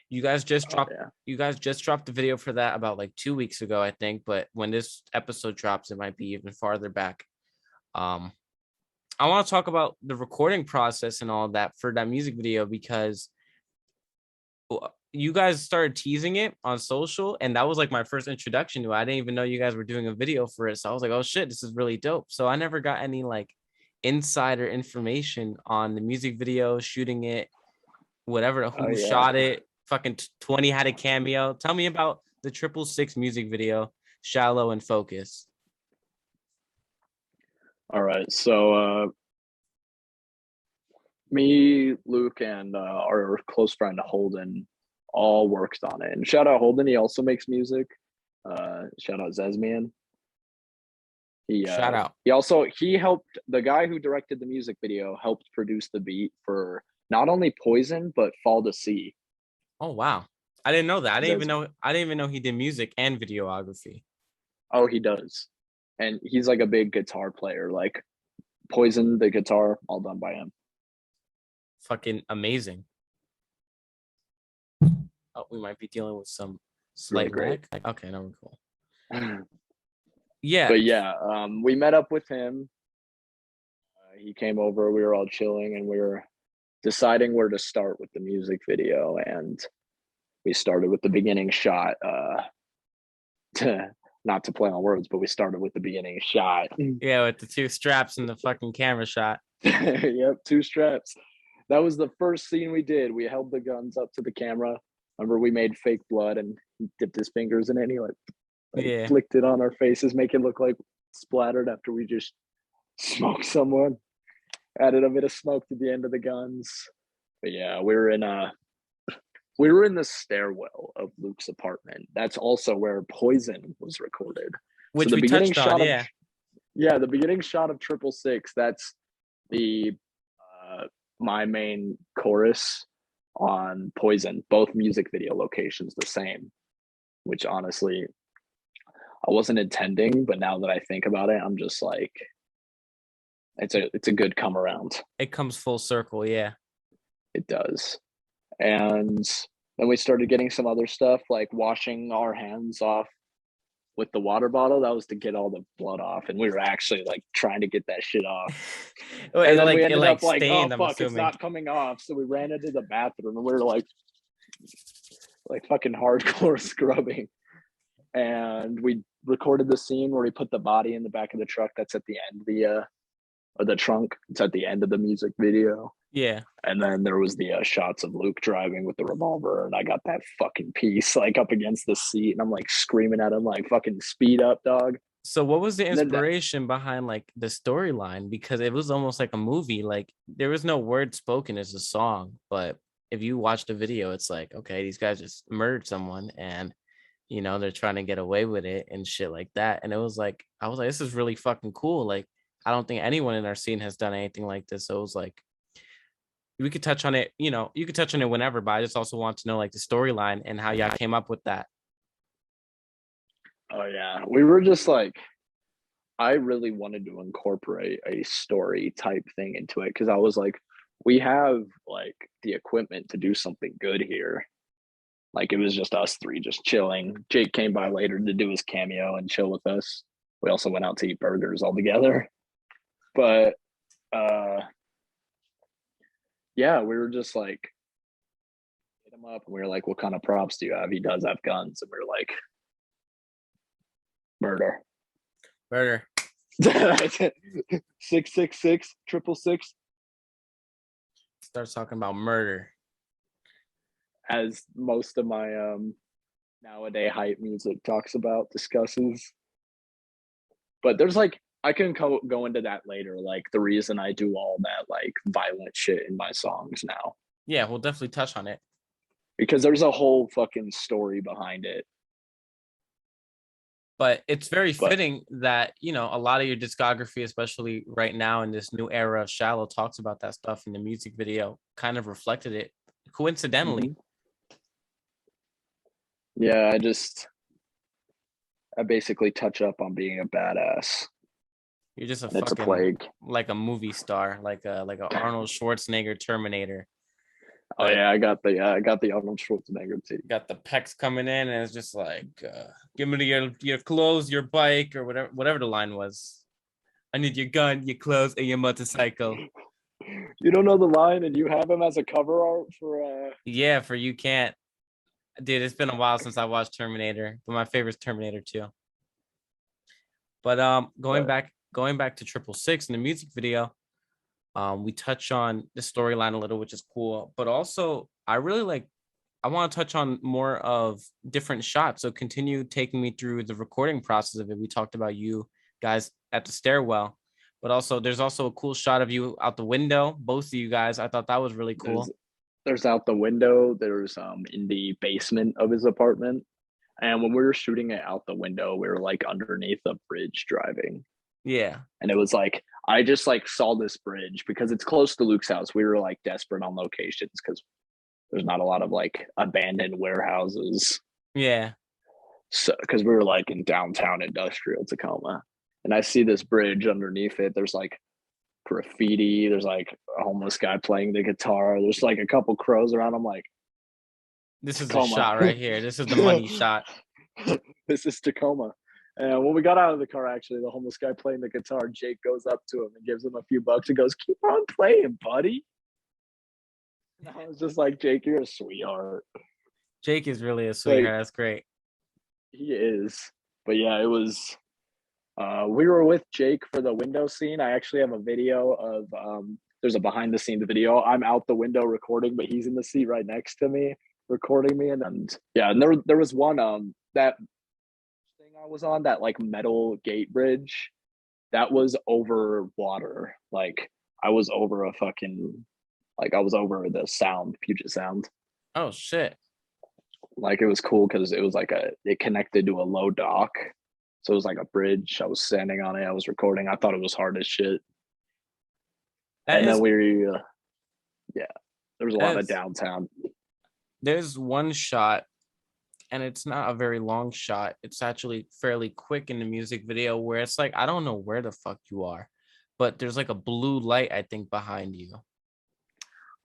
You guys just Oh dropped yeah. you guys just dropped the video for that about like 2 weeks ago, I think. But when this episode drops, it might be even farther back. Um, I want to talk about the recording process and all of that for that music video, because you guys started teasing it on social, and that was like my first introduction to it. I didn't even know you guys were doing a video for it, so I was like, oh shit, this is really dope. So I never got any like insider information on the music video, shooting it, whatever, Oh who yeah. shot it. Fucking 20 had a cameo. Tell me about the 666 music video, Shallow and Focus. All right. So me, Luke, and our close friend Holden all worked on it. And shout out Holden, he also makes music. Shout out Zesmian. He Shout out. he helped, the guy who directed the music video helped produce the beat for not only Poison but Fall to Sea. Oh wow, I didn't know that. Zes, I didn't even know he did music and videography. oh, he does, and he's like a big guitar player. Like Poison, the guitar, all done by him. Fucking amazing. Oh, we might be dealing with some Really slight great. lag. Okay, no, we're cool. Yeah. But yeah, we met up with him. He came over. We were all chilling, and we were deciding where to start with the music video. And we started with the beginning shot. Not to play on words, but we started with the beginning shot. Yeah, with the two straps and the fucking camera shot. Yep, two straps. That was the first scene we did. We held the guns up to the camera. Remember, we made fake blood and he dipped his fingers in it. And he like Yeah. flicked it on our faces, make it look like splattered after we just smoked someone. Added a bit of smoke to the end of the guns. But yeah, we were in the stairwell of Luke's apartment. That's also where Poison was recorded. Which So the we beginning touched on, shot yeah. yeah, the beginning shot of 666. That's the my main chorus on Poison. Both music video locations the same, which honestly I wasn't intending, but now that I think about it, I'm just like, it's a good come around. It comes full circle, yeah. It does. And then we started getting some other stuff like washing our hands off with the water bottle. That was to get all the blood off, and we were actually like trying to get that shit off. And then we ended up like, oh stained, I'm fuck, it's assuming. not coming off. So we ran into the bathroom and we were like fucking hardcore scrubbing. And we recorded the scene where we put the body in the back of the truck. That's at the end of the trunk. It's at the end of the music video. Yeah. And then there was the shots of Luke driving with the revolver, and I got that fucking piece like up against the seat, and I'm like screaming at him like, "Fucking speed up, dog!" So what was the And then inspiration behind like the storyline? Because it was almost like a movie. Like there was no word spoken as a song, but if you watch the video, it's like, okay, these guys just murdered someone, and they're trying to get away with it and shit like that. And it was like, I was like, this is really fucking cool. Like, I don't think anyone in our scene has done anything like this. So it was like, we could touch on it, you could touch on it whenever, but I just also want to know like the storyline and how y'all came up with that. oh yeah, we were just like, I really wanted to incorporate a story type thing into it because I was like, we have like the equipment to do something good here. Like it was just us three just chilling. Jake came by later to do his cameo and chill with us. We also went out to eat burgers all together. But yeah, we were just like, hit him up and we were like, what kind of props do you have? He does have guns. And we were like, murder. 666, 666. Starts talking about murder. as most of my nowadays hype music discusses. But there's like I can go into that later, like the reason I do all that like violent shit in my songs now. Yeah, we'll definitely touch on it. Because there's a whole fucking story behind it. But it's very But fitting that, you know, a lot of your discography, especially right now in this new era of Shxlo, talks about that stuff in the music video, kind of reflected it coincidentally. Yeah, I basically touch up on being a badass. You're just a And it's a fucking plague. like a movie star, like a Arnold Schwarzenegger Terminator. Oh Like yeah, I got the Arnold Schwarzenegger too. got the pecs coming in, and it's just like, give me your clothes, your bike, or whatever the line was. I need your gun, your clothes, and your motorcycle. You don't know the line, and you have him as a cover art for. Yeah, for you can't, dude. It's been a while since I watched Terminator, but my favorite's Terminator 2. But going But back to 666 in the music video, we touch on the storyline a little, which is cool. But also, I want to touch on more of different shots. So continue taking me through the recording process of it. We talked about you guys at the stairwell, but also there's also a cool shot of you out the window. Both of you guys, I thought that was really cool. there's out the window. There's in the basement of his apartment. And when we were shooting it out the window, we were like underneath a bridge driving. Yeah. And it was like I just like saw this bridge because it's close to Luke's house. We were like desperate on locations because there's not a lot of like abandoned warehouses. Yeah. So because we were like in downtown industrial Tacoma. And I see this bridge underneath it. There's like graffiti. There's like a homeless guy playing the guitar. There's like a couple crows around. I'm like, This is the Tacoma. shot right here. This is the money shot. This is Tacoma. And when we got out of the car, actually, the homeless guy playing the guitar, Jake goes up to him and gives him a few bucks and goes, "Keep on playing, buddy." And I was just like, "Jake, you're a sweetheart." Jake is really a sweetheart. Like, That's great. he is. But yeah, it was we were with Jake for the window scene. I actually have a video of there's a behind the scenes video. I'm out the window recording, but he's in the seat right next to me recording me. And yeah, and there was one that thing I was on, that like metal gate bridge, that was over water. Like I was over I was over the Puget Sound. Oh shit. Like it was cool because it was it connected to a low dock. So it was like a bridge. I was standing on it. I was recording. I thought it was hard as shit. And then yeah, there was a lot of downtown. There's one shot, and it's not a very long shot. It's actually fairly quick in the music video where it's like, I don't know where the fuck you are, but there's like a blue light, I think, behind you.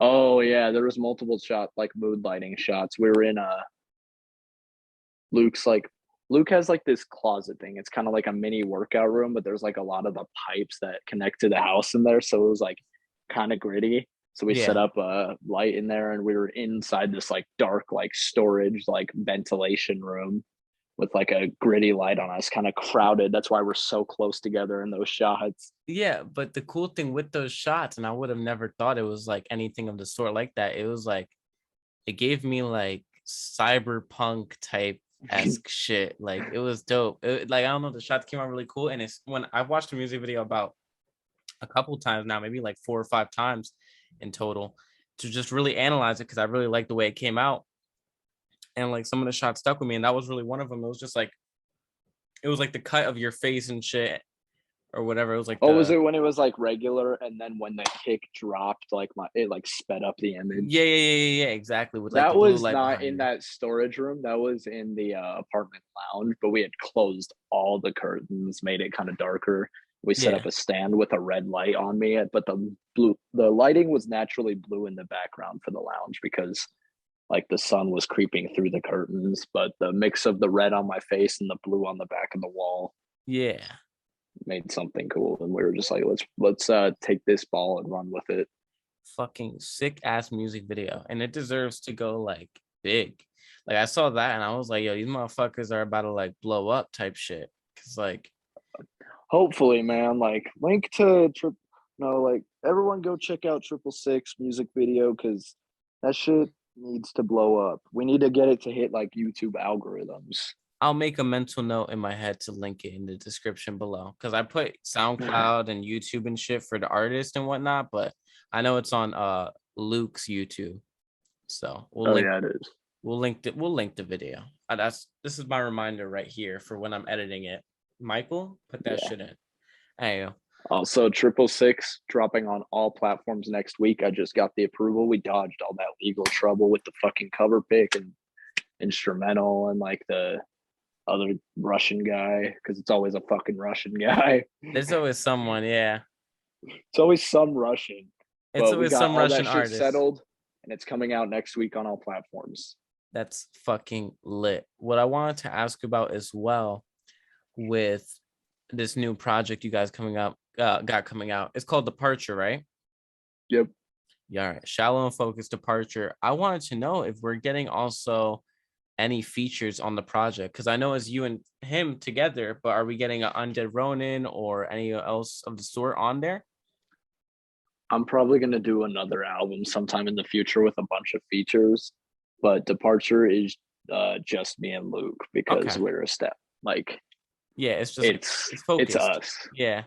Oh yeah, there was multiple like mood lighting shots. We were in Luke has like this closet thing. It's kind of like a mini workout room, but there's like a lot of the pipes that connect to the house in there. So it was like kind of gritty. So we set up a light in there, and we were inside this like dark, like storage, like ventilation room with like a gritty light on us, kind of crowded. That's why we're so close together in those shots. Yeah, but the cool thing with those shots, and I would have never thought it was like anything of the sort like that. It was like, it gave me like cyberpunk type esque shit. Like it was dope. Like I don't know, the shots came out really cool. And it's when I've watched the music video about a couple times now, maybe like 4 or 5 times in total, to just really analyze it because I really like the way it came out. And like some of the shots stuck with me, and that was really one of them. It was just like, it was like the cut of your face and shit or whatever. It was like, was it when it was like regular, and then when the kick dropped, like it like sped up the image? Yeah, exactly. With like that the blue was light not in you. That storage room. That was in the apartment lounge, but we had closed all the curtains, made it kind of darker. We set up a stand with a red light on me, but the lighting was naturally blue in the background for the lounge because like the sun was creeping through the curtains, but the mix of the red on my face and the blue on the back of the wall made something cool. And we were just like, let's take this ball and run with it. Fucking sick ass music video, and it deserves to go like big. Like I saw that and I was like, yo, these motherfuckers are about to like blow up type shit. Cause like, hopefully, man, like link to everyone go check out 666 music video because that shit needs to blow up. We need to get it to hit like YouTube algorithms. I'll make a mental note in my head to link it in the description below because I put SoundCloud and YouTube and shit for the artist and whatnot, but I know it's on Luke's YouTube. So Oh yeah, it is. we'll link the video. This is my reminder right here for when I'm editing it. Michael, put that Yeah. shit in. Hey, Also, 666 dropping on all platforms next week. I just got the approval. We dodged all that legal trouble with the fucking cover pick and instrumental and like the other Russian guy because it's always a fucking Russian guy. there's always someone, yeah. It's always some Russian. It's But we always got some all that Russian shit artist. settled and it's coming out next week on all platforms. That's fucking lit. What I wanted to ask about as well with this new project you guys got coming out. It's called Departure, right? Yep. Yeah, all right. Shallow and focused departure. I wanted to know if we're getting also any features on the project because I know it's you and him together, but are we getting an Undead Ronin or any else of the sort on there? I'm probably gonna do another album sometime in the future with a bunch of features, but Departure is just me and Luke because Okay. we're a step like Yeah, it's just like it's it's focused. us. Yeah.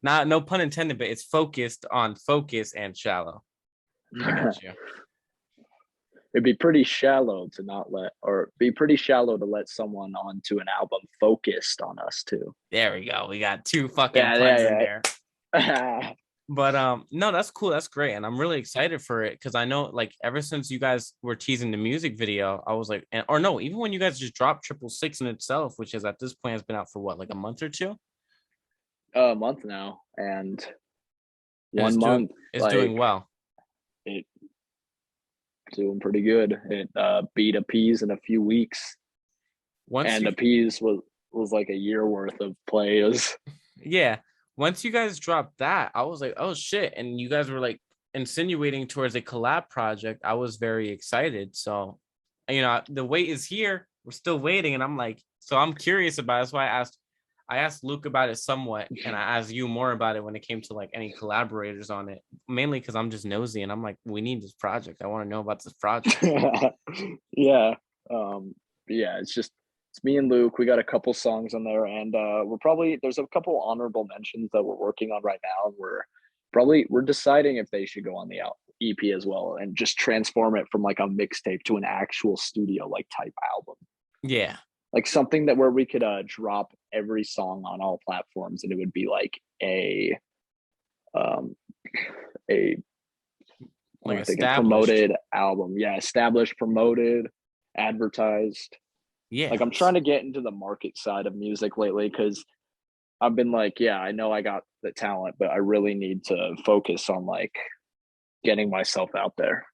Not no pun intended, but it's focused on focus and shallow. I got you. It'd be pretty shallow to not let, or be pretty shallow to let someone onto an album focused on us too. There we go. We got two fucking Yeah, puns in there. yeah. But no, that's cool. That's great. And I'm really excited for it because I know like ever since you guys were teasing the music video, I was like, or no, even when you guys just dropped 666 in itself, which is at this point has been out for what, like a month or two? A month now, and And 1 month it's doing like well. it doing pretty good. It beat Appease in a few weeks, Once and you Appease was like a year worth of plays. yeah, once you guys dropped that, I was like, oh shit. And you guys were like insinuating towards a collab project. I was very excited. So, the wait is here. We're still waiting. And I'm like, so I'm curious about it. That's why I asked Luke about it somewhat, and I asked you more about it when it came to like any collaborators on it, mainly because I'm just nosy and I'm like, we need this project. I want to know about this project. Yeah, yeah. It's me and Luke. We got a couple songs on there, and there's a couple honorable mentions that we're working on right now. And we're deciding if they should go on the EP as well, and just transform it from like a mixtape to an actual studio like type album. Yeah. Like something that where we could drop every song on all platforms, and it would be like um a Like I think a established. promoted album. Yeah, established, promoted, advertised. Yeah. Like I'm trying to get into the market side of music lately because I've been like, yeah, I know I got the talent, but I really need to focus on like getting myself out there.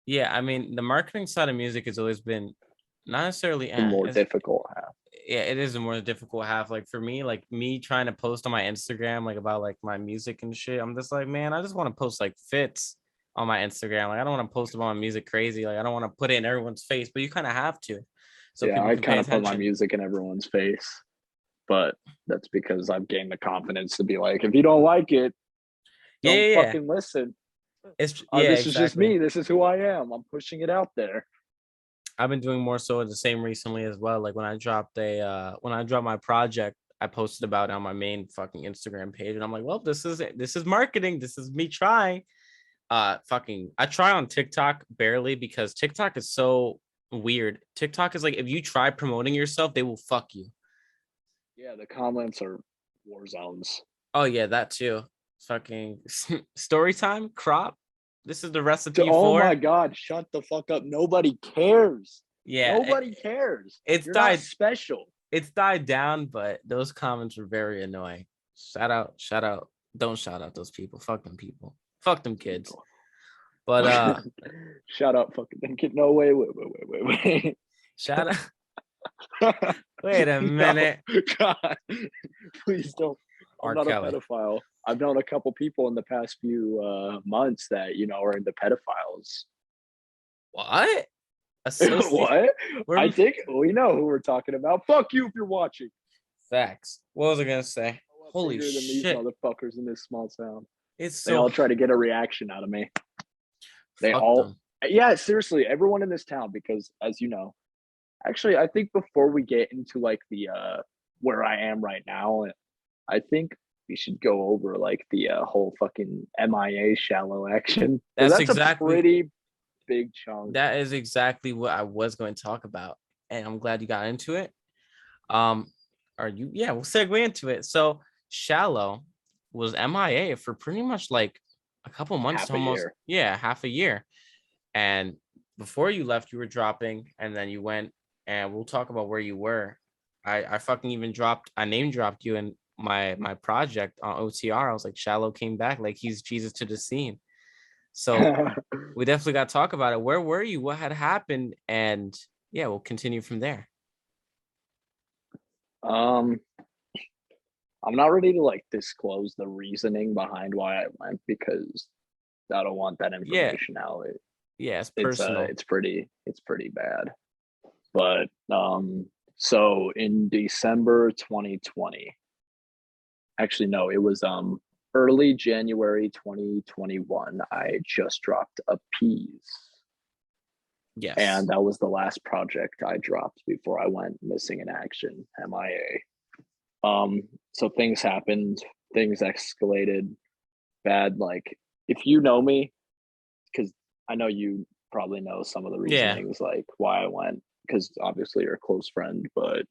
Yeah. I mean, the marketing side of music has always been not necessarily The more difficult half. yeah, it is a more difficult half. Like for me, like me trying to post on my Instagram, like about like my music and shit. I'm just like, man, I just want to post like fits on my Instagram. Like I don't want to post about my music crazy. Like I don't want to put it in everyone's face, but you kind of have to, so Yeah, people I can pay kind of put my attention. music in everyone's face, but that's because I've gained the confidence to be like, if you don't like it, Yeah, don't yeah, yeah. fucking listen. It's yeah, This is just exactly. me. This is who I am. I'm pushing it out there. I've been doing more so the same recently as well. Like when I dropped my project, I posted about it on my main fucking Instagram page, and I'm like, well, this is it. This is marketing. This is me trying. Fucking I try on TikTok barely because TikTok is so weird. TikTok is like if you try promoting yourself, they will fuck you. Yeah, the comments are war zones. Oh yeah, that too. Fucking story time crop. This is the recipe Oh my for. god, shut the fuck up. Nobody cares. Yeah, Nobody cares. it's You're not died. special. It's died down, but those comments were very annoying. Shout out, shout out. Don't shout out those people. Fuck them people. Fuck them kids. But Shut up, fucking kid. No, wait. shout out. Wait a No, minute. God, please don't. I'm R. not a Kelly. pedophile. I've known a couple people in the past few months that are into pedophiles. What? Associate? What? I We're think we know who we're talking about. Fuck you if you're watching. facts. What was I gonna say? A lot Holy bigger than these shit. motherfuckers in this small town. It's They so all try to get a reaction out of me. They fuck all, them. yeah, seriously, everyone in this town, because as you know, actually, I think before we get into like the where I am right now, I think we should go over like the whole fucking MIA shallow action because That's that's a exactly pretty big chunk. that is exactly what I was going to talk about, and I'm glad you got into it. Um, are you? Yeah, we'll segue into it. So, Shallow was MIA for pretty much like a couple months to Half a almost, year. yeah, half a year. And before you left, you were dropping, and then you went, and we'll talk about where you were. I fucking even I name dropped you in my project on OTR. I was like, Shallow came back, like he's Jesus to the scene. So we definitely got to talk about it. Where were you? What had happened? And yeah, we'll continue from there. um, I'm not ready to like disclose the reasoning behind why I went because I don't want that Yeah, information out. yeah, it's personal. It's pretty bad. But so in December 2020, actually no, it was early January 2021, I just dropped a piece. And Yes. that was the last project I dropped before I went missing in action, MIA. So things happened, things escalated bad. Like if you know me, because I know you probably know some of the Yeah. reasonings, like why I went, because obviously you're a close friend, but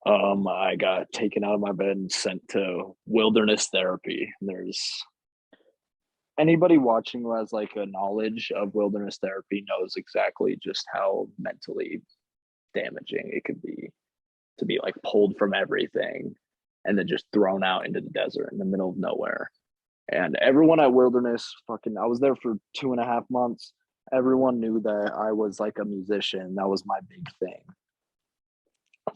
I got taken out of my bed and sent to wilderness therapy. And there's anybody watching who has like a knowledge of wilderness therapy knows exactly just how mentally damaging it could be to be like pulled from everything and then just thrown out into the desert in the middle of nowhere. And everyone at Wilderness, fucking, I was there for 2.5 months. Everyone knew that I was like a musician. That was my big thing.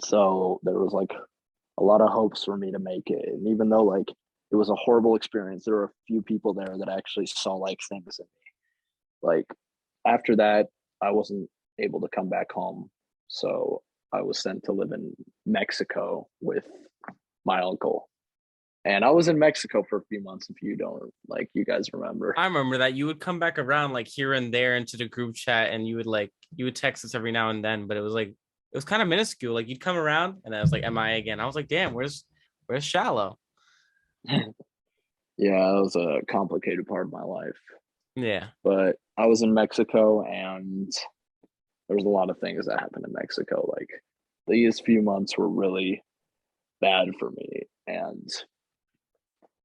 So there was like a lot of hopes for me to make it. And even though like it was a horrible experience, there were a few people there that actually saw like things in me. Like after that, I wasn't able to come back home. So I was sent to live in Mexico with my uncle. And I was in Mexico for a few months, if you don't like, you guys remember. I remember that you would come back around like here and there into the group chat, and you would text us every now and then, but it was like it was kind of minuscule. Like you'd come around and I was like, MIA again. I was like, damn, where's Shallow? Yeah, that was a complicated part of my life. Yeah. But I was in Mexico and there was a lot of things that happened in Mexico. Like these few months were really bad for me. And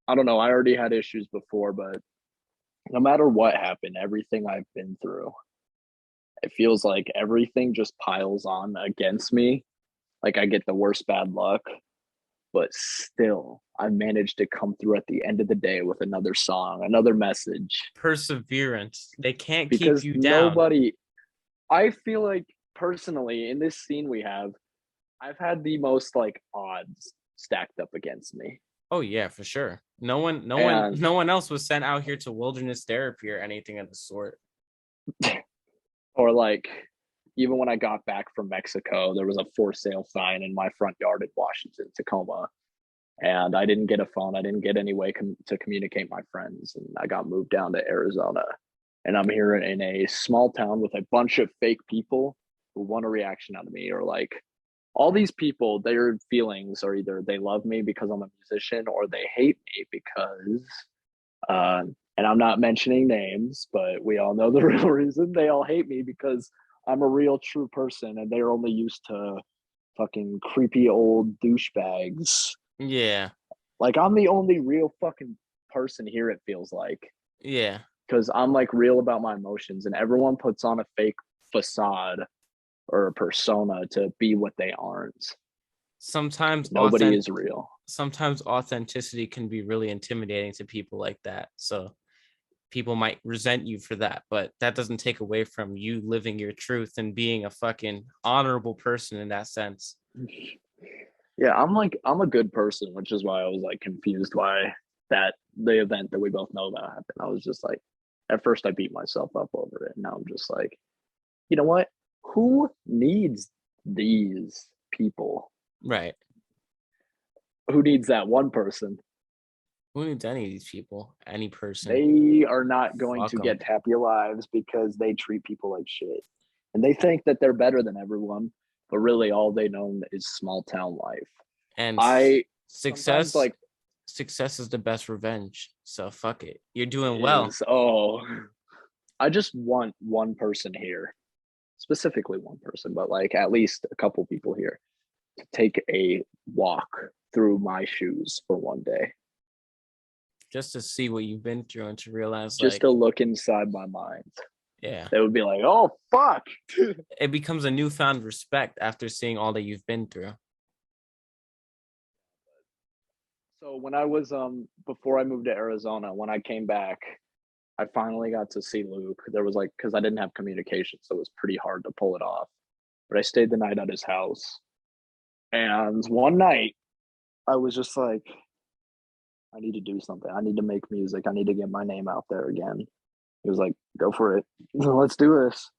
I don't know, I already had issues before, but no matter what happened, everything I've been through, it feels like everything just piles on against me. Like I get the worst bad luck, but still I managed to come through at the end of the day with another song, another message. Perseverance. They can't keep Because you down. nobody, I feel like personally in this scene we have, I've had the most like odds stacked up against me. Oh yeah, for sure. And No one else was sent out here to wilderness therapy or anything of the sort. or like even when I got back from Mexico, there was a for sale sign in my front yard in Washington, Tacoma. And I didn't get a phone. I didn't get any way to communicate my friends. And I got moved down to Arizona. And I'm here in a small town with a bunch of fake people who want a reaction out of me, or like all these people, their feelings are either they love me because I'm a musician or they hate me because uh, and I'm not mentioning names, but we all know the real reason. They all hate me because I'm a real true person and they're only used to fucking creepy old douchebags. Yeah. Like I'm the only real fucking person here, it feels like. Yeah. Because I'm like real about my emotions and everyone puts on a fake facade or a persona to be what they aren't. Sometimes Nobody is real. sometimes authenticity can be really intimidating to people like that. So people might resent you for that, but that doesn't take away from you living your truth and being a fucking honorable person in that sense. Yeah, I'm a good person, which is why I was like confused why that the event that we both know about happened. I was just like, at first I beat myself up over it, and now I'm just like, you know what? Who needs these people? Right. Who needs that one person? Who needs any of these people? Any person? They are not going Fuck to them. get happy lives because they treat people like shit. And they think that they're better than everyone, but really all they know is small town life. And I sometimes success, like success is the best revenge. So fuck it. You're doing well. is I just want one person here, specifically one person, but like at least a couple people here to take a walk through my shoes for one day. Just to see what you've been through and to realize, Just like, to look inside my mind. yeah, They would be like, oh fuck. it becomes a newfound respect after seeing all that you've been through. So when I was before I moved to Arizona, when I came back, I finally got to see Luke. There was like because I didn't have communication, so it was pretty hard to pull it off. But I stayed the night at his house. And one night I was just like, I need to do something. I need to make music. I need to get my name out there again. He was like, go for it. Let's do this.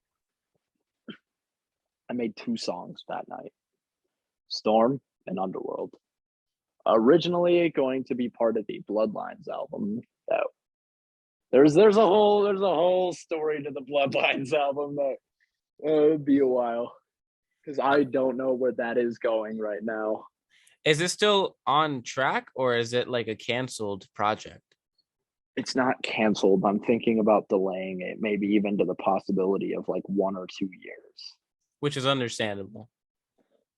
I made 2 songs that night, Storm and Underworld. Originally going to be part of the Bloodlines album. That there's a whole story to the Bloodlines album that it'd be a while because I don't know where that is going right now. Is it still on track or is it like a canceled project? It's not canceled. I'm thinking about delaying it, maybe even to the possibility of like 1 or 2 years, Which is understandable.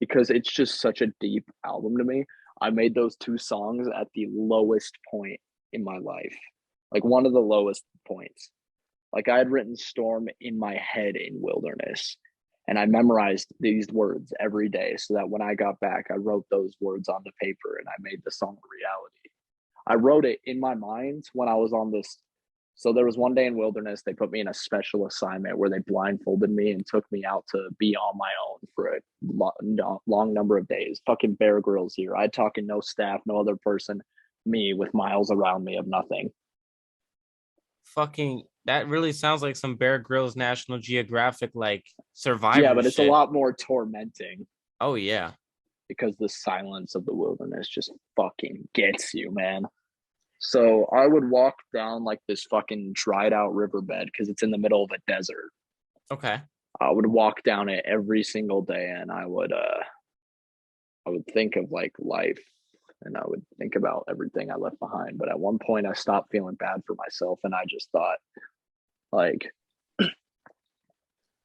because it's just such a deep album to me. I made those 2 songs at the lowest point in my life, like one of the lowest points. Like I had written Storm in my head in Wilderness, and I memorized these words every day so that when I got back, I wrote those words onto paper and I made the song a reality. I wrote it in my mind when I was on this. So there was one day in Wilderness, they put me in a special assignment where they blindfolded me and took me out to be on my own for a long number of days. Fucking Bear Grylls here. I talk in no staff, no other person, me with miles around me of nothing. Fucking, that really sounds like some Bear Grylls National Geographic like Yeah, survivor but it's a shit. lot more tormenting Oh yeah. because the silence of the wilderness just fucking gets you, man. So I would walk down like this fucking dried out riverbed because it's in the middle of a desert. Okay. I would walk down it every single day and I would think of like life and I would think about everything I left behind. But at one point I stopped feeling bad for myself and I just thought like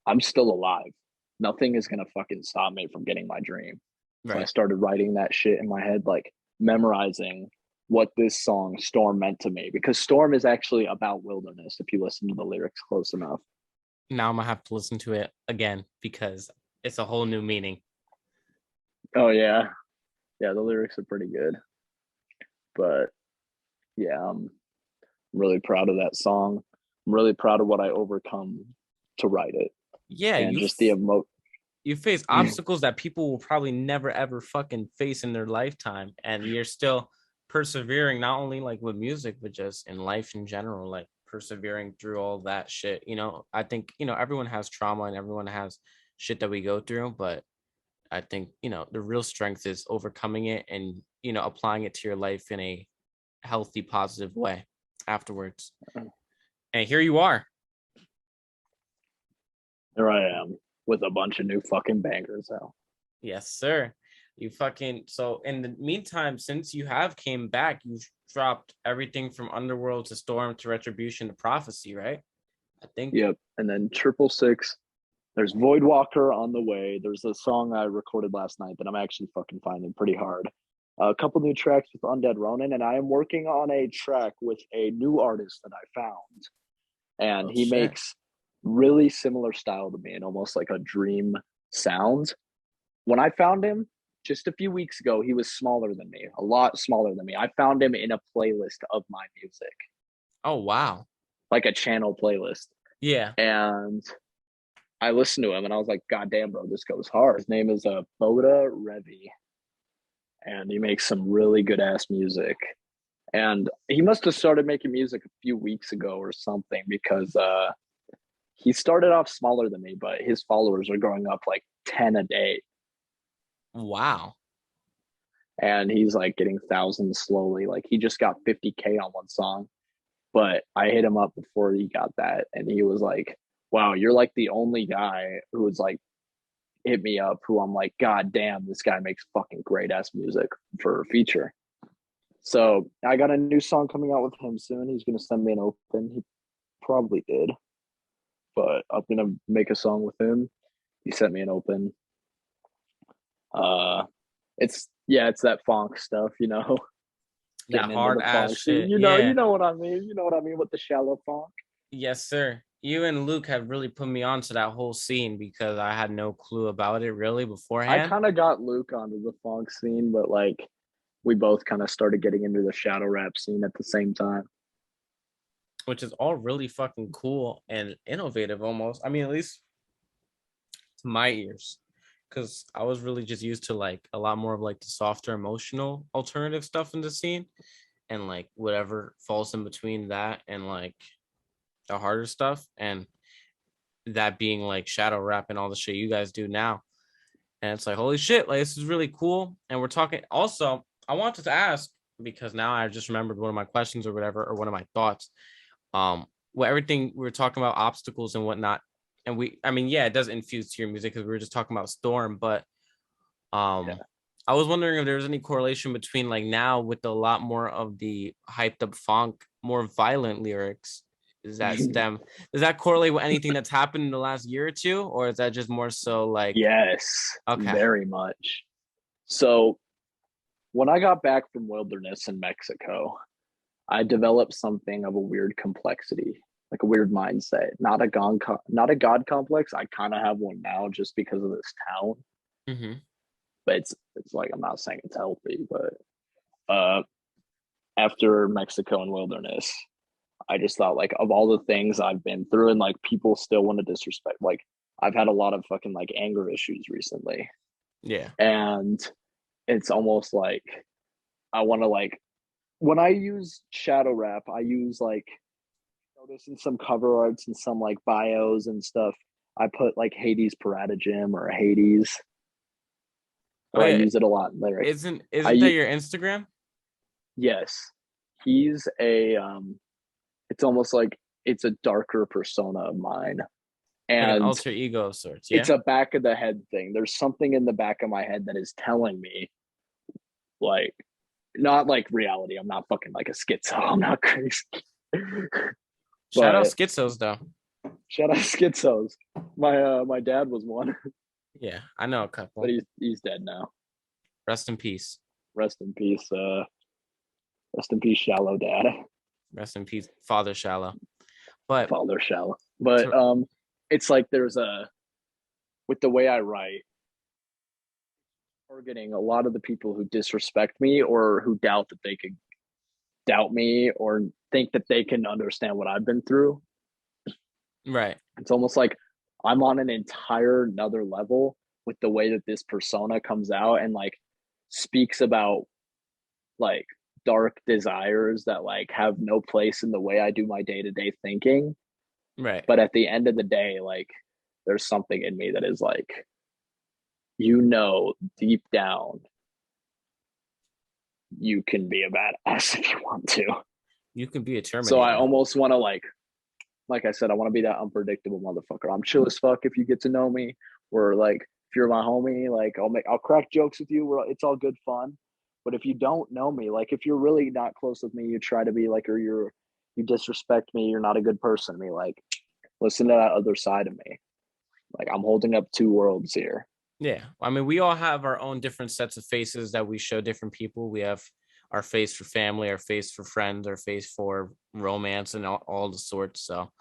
I'm still alive. Nothing is gonna fucking stop me from getting my dream. So I Right. started writing that shit in my head, like memorizing what this song Storm meant to me, because Storm is actually about wilderness if you listen to the lyrics close enough. Now I'm gonna have to listen to it again because it's a whole new meaning. Oh yeah. Yeah, the lyrics are pretty good. But yeah, I'm really proud of that song. I'm really proud of what I overcome to write it. Yeah, And just the you face obstacles that people will probably never ever fucking face in their lifetime, and you're still persevering, not only like with music but just in life in general, like persevering through all that shit. I think everyone has trauma and everyone has shit that we go through, but I think the real strength is overcoming it and applying it to your life in a healthy, positive way afterwards. And here you are. There I am with a bunch of new fucking bangers out. Yes, sir. You fucking so in the meantime, since you have came back, you've dropped everything from Underworld to Storm to Retribution to Prophecy, right? I think. Yep. And then 666. There's Voidwalker on the way. There's a song I recorded last night that I'm actually fucking finding pretty hard. A couple new tracks with Undead Ronin, and I am working on a track with a new artist that I found. And Oh he shit. makes really similar style to me and almost like a dream sound. When I found him just a few weeks ago, he was smaller than me, a lot smaller than me. I found him in a playlist of my music, Oh wow. like a channel playlist. Yeah. And I listened to him and I was like, God damn, bro, this goes hard. His name is Boda Revi, and he makes some really good ass music. And he must have started making music a few weeks ago or something because he started off smaller than me, but his followers are growing up like 10 a day. Wow. and he's like getting thousands slowly. Like he just got 50K on one song, but I hit him up before he got that, and he was like, "Wow, you're like the only guy who was like hit me up who I'm like, God damn, this guy makes fucking great ass music for a feature." So I got a new song coming out with him soon. He's gonna send me an open. He probably did, but I'm gonna make a song with him. He sent me an open. Uh, it's yeah, it's that funk stuff, you know, That getting into hard the ass funk scene. shit. Yeah. You know what I mean. You know what I mean with the shallow funk. Yes, sir. You and Luke have really put me onto that whole scene because I had no clue about it really I beforehand, kind of got Luke onto the funk scene, but like we both kind of started getting into the shadow rap scene at the same time. which is all really fucking cool and innovative almost. I mean, at least to my ears. Because I was really just used to like a lot more of like the softer emotional alternative stuff in the scene and like whatever falls in between that and like the harder stuff and that being like shadow rap and all the shit you guys do now. And it's like, holy shit, like this is really cool. And we're talking also, I wanted to ask because now I just remembered one of my questions or whatever, or one of my thoughts. Well, everything we were talking about obstacles and whatnot. And I mean, yeah, it does infuse to your music because we were just talking about Storm, but Yeah. I was wondering if there's any correlation between like now with a lot more of the hyped up funk, more violent lyrics. Does that correlate with anything that's happened in the last year or two? Or is that just more so like, Yes, okay, very much. So when I got back from wilderness in Mexico, I developed something of a weird complexity, like a weird mindset. Not a god complex. I kind of have one now just because of this town, mm-hmm. but it's like I'm not saying it's healthy, but uh, after Mexico and wilderness, I just thought like of all the things I've been through and like people still want to disrespect. Like I've had a lot of fucking like anger issues recently, Yeah. and it's almost like I want to like when I use shadow rap, I use like notice in some cover arts and some like bios and stuff. I put like Hades Paratogym or Hades, Oh or I yeah. use it a lot in lyrics. Isn't that I your Instagram? yes, he's a it's almost like it's a darker persona of mine, Like an and alter ego of sorts, it's yeah? a back of the head thing. There's something in the back of my head that is telling me like not like reality. I'm not fucking like a schizo. I'm not crazy. Shout out But schizos though. shout out schizos. My dad was one, Yeah, I know a but couple. he's dead now. Rest in peace. Rest in peace. Rest in peace, shallow dad, Rest in peace, Father Shallow. But father shallow. But to it's like there's a with the way I write, targeting a lot of the people who disrespect me or who doubt that they could doubt me or think that they can understand what I've been through. right. It's almost like I'm on an entire another level with the way that this persona comes out and like speaks about like dark desires that like have no place in the way I do my day-to-day thinking. Right. But at the end of the day, like there's something in me that is like, you know, deep down, you can be a badass if you want to. You can be a So I Terminator. almost want to like I said, I want to be that unpredictable motherfucker. I'm chill as fuck if you get to know me. Or like if you're my homie, like I'll crack jokes with you. It's all good fun. But if you don't know me, like if you're really not close with me, you try to be like, or you disrespect me, you're not a good person to me. Like listen to that other side of me. Like I'm holding up two worlds here. Yeah. I mean, we all have our own different sets of faces that we show different people. We have our face for family, our face for friends, our face for romance, and all the sorts. So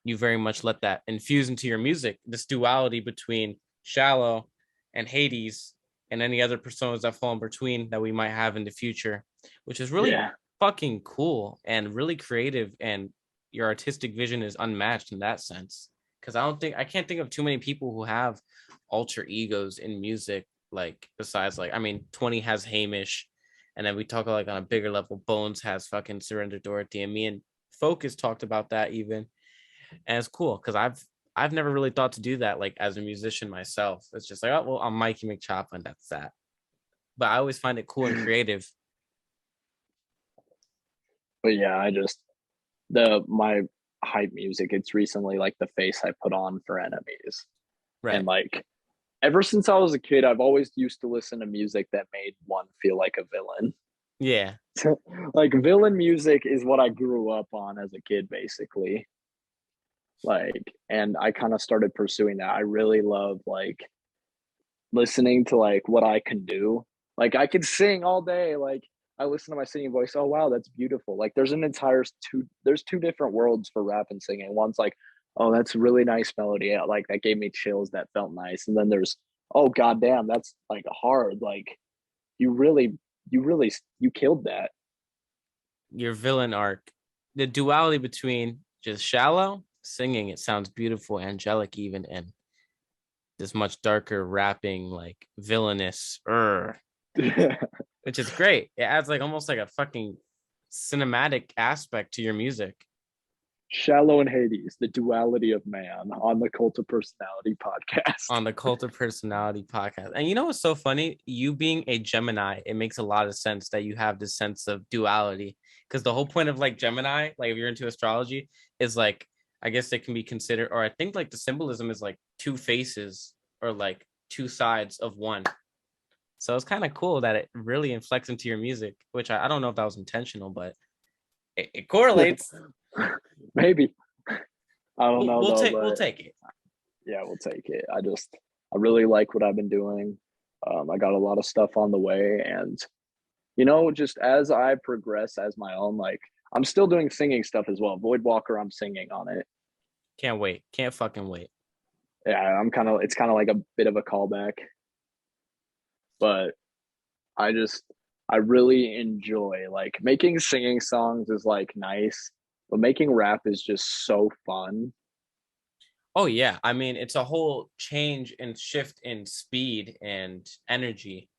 you very much let that infuse into your music. This duality between Shallow and Hades and any other personas that fall in between that we might have in the future, which is really Yeah. fucking cool and really creative. And your artistic vision is unmatched in that sense. Because I can't think of too many people who have alter egos in music. Like besides, like I mean, 20 has Hamish, and then we talk like on a bigger level. Bones has fucking Surrender Dorothy, and me and Focus talked about that even, and it's cool because I've never really thought to do that like as a musician myself. It's just like, oh well, I'm Mikeymcchoppa and that's that. but I always find it cool and creative. But yeah, I just the my hype music. It's recently like the face I put on for enemies, and Right. like ever since I was a kid, I've always used to listen to music that made one feel like a villain. Yeah. Like villain music is what I grew up on as a kid, basically. Like, and I kind of started pursuing that. I really love like listening to like what I can do. Like I could sing all day. Like I listen to my singing voice. Oh wow, that's beautiful. Like there's two different worlds for rap and singing. One's like, oh, that's a really nice melody. Yeah, like that gave me chills. That felt nice. And then there's, oh goddamn, that's like hard. Like you really, you killed that. Your villain arc. The duality between just shallow singing, it sounds beautiful, angelic even, and this much darker rapping, like villainous, which is great. It adds like almost like a fucking cinematic aspect to your music. Shxlo and Hades, the duality of man on the Cult of Personality podcast. On the Cult of Personality podcast. And you know what's so funny? You being a Gemini, it makes a lot of sense that you have this sense of duality. Because the whole point of like Gemini, like if you're into astrology, is like, I guess it can be considered, or I think like the symbolism is like two faces or like two sides of one. So it's kind of cool that it really inflects into your music, which I don't know if that was intentional, but it correlates. Maybe. I don't We'll, know we'll though, take we'll but take it. yeah, we'll take it. I really like what I've been doing. I got a lot of stuff on the way, and just as I progress as my own, like I'm still doing singing stuff as well. Void Walker, I'm singing on it. Can't wait. Can't fucking wait. Yeah, it's kind of like a bit of a callback, but I just I really enjoy like making singing songs is like nice, but making rap is just so fun. Oh yeah, I mean it's a whole change and shift in speed and energy.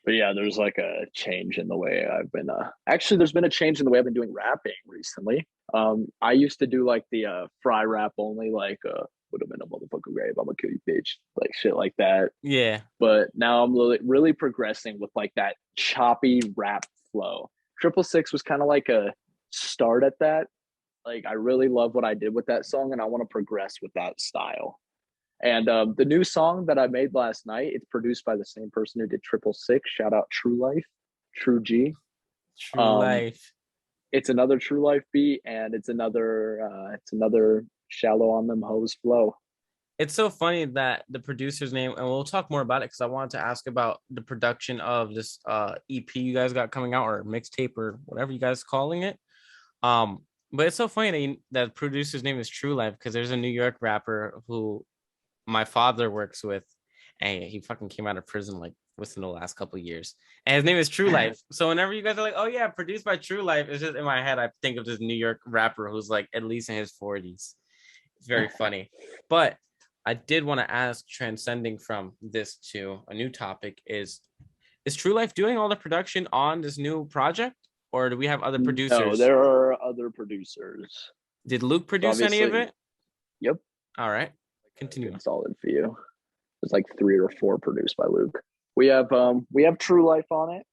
But yeah, there's like a change in the way I've been actually there's been a change in the way I've been doing rapping recently. I used to do like the fry rap only, like would have been a motherfucking grave, I'm a cutie bitch, like shit like that. Yeah. But now I'm really progressing with like that choppy rap flow. 666 was kind of like a start at that. Like I really love what I did with that song, and I want to progress with that style. And the new song that I made last night, it's produced by the same person who did 666. Shout out True Life, True G. True Um, life. it's another True Life beat, and it's another shallow on them hoes flow. It's so funny that the producer's name, and we'll talk more about it because I wanted to ask about the production of this EP you guys got coming out, or mixtape, or whatever you guys calling it. Um, but it's so funny that producer's name is True Life because there's a New York rapper who my father works with, and he fucking came out of prison like within the last couple of years. And his name is True Life. So whenever you guys are like, oh yeah, produced by True Life, it's just in my head, I think of this New York rapper who's like at least in his 40s. It's very funny. But I did want to ask, transcending from this to a new topic, is True Life doing all the production on this new project? Or do we have other No, producers? there are other producers. Did Luke So produce any of obviously, it? yep, All right. a Continue. good solid for you. There's like three or four produced by Luke. We have True Life on it.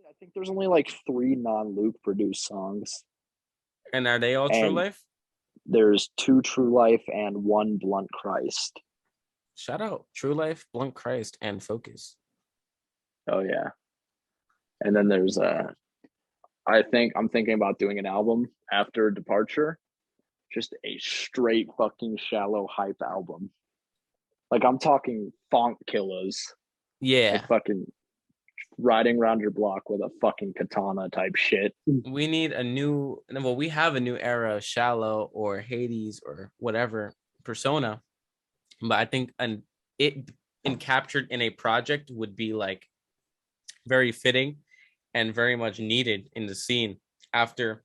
I think there's only like three non-Luke produced songs, And are they all True and Life? there's two True Life and one Blunt Christ. Shout out True Life, Blunt Christ, and Focus. Oh yeah, and then there's I think I'm thinking about doing an album after Departure, just a straight fucking shallow hype album. Like I'm talking font killers, like Yeah, fucking riding around your block with a fucking katana type shit. we need a new. Well, we have a new era of Shallow or Hades or whatever persona, but I think it captured in a project would be like very fitting and very much needed in the scene after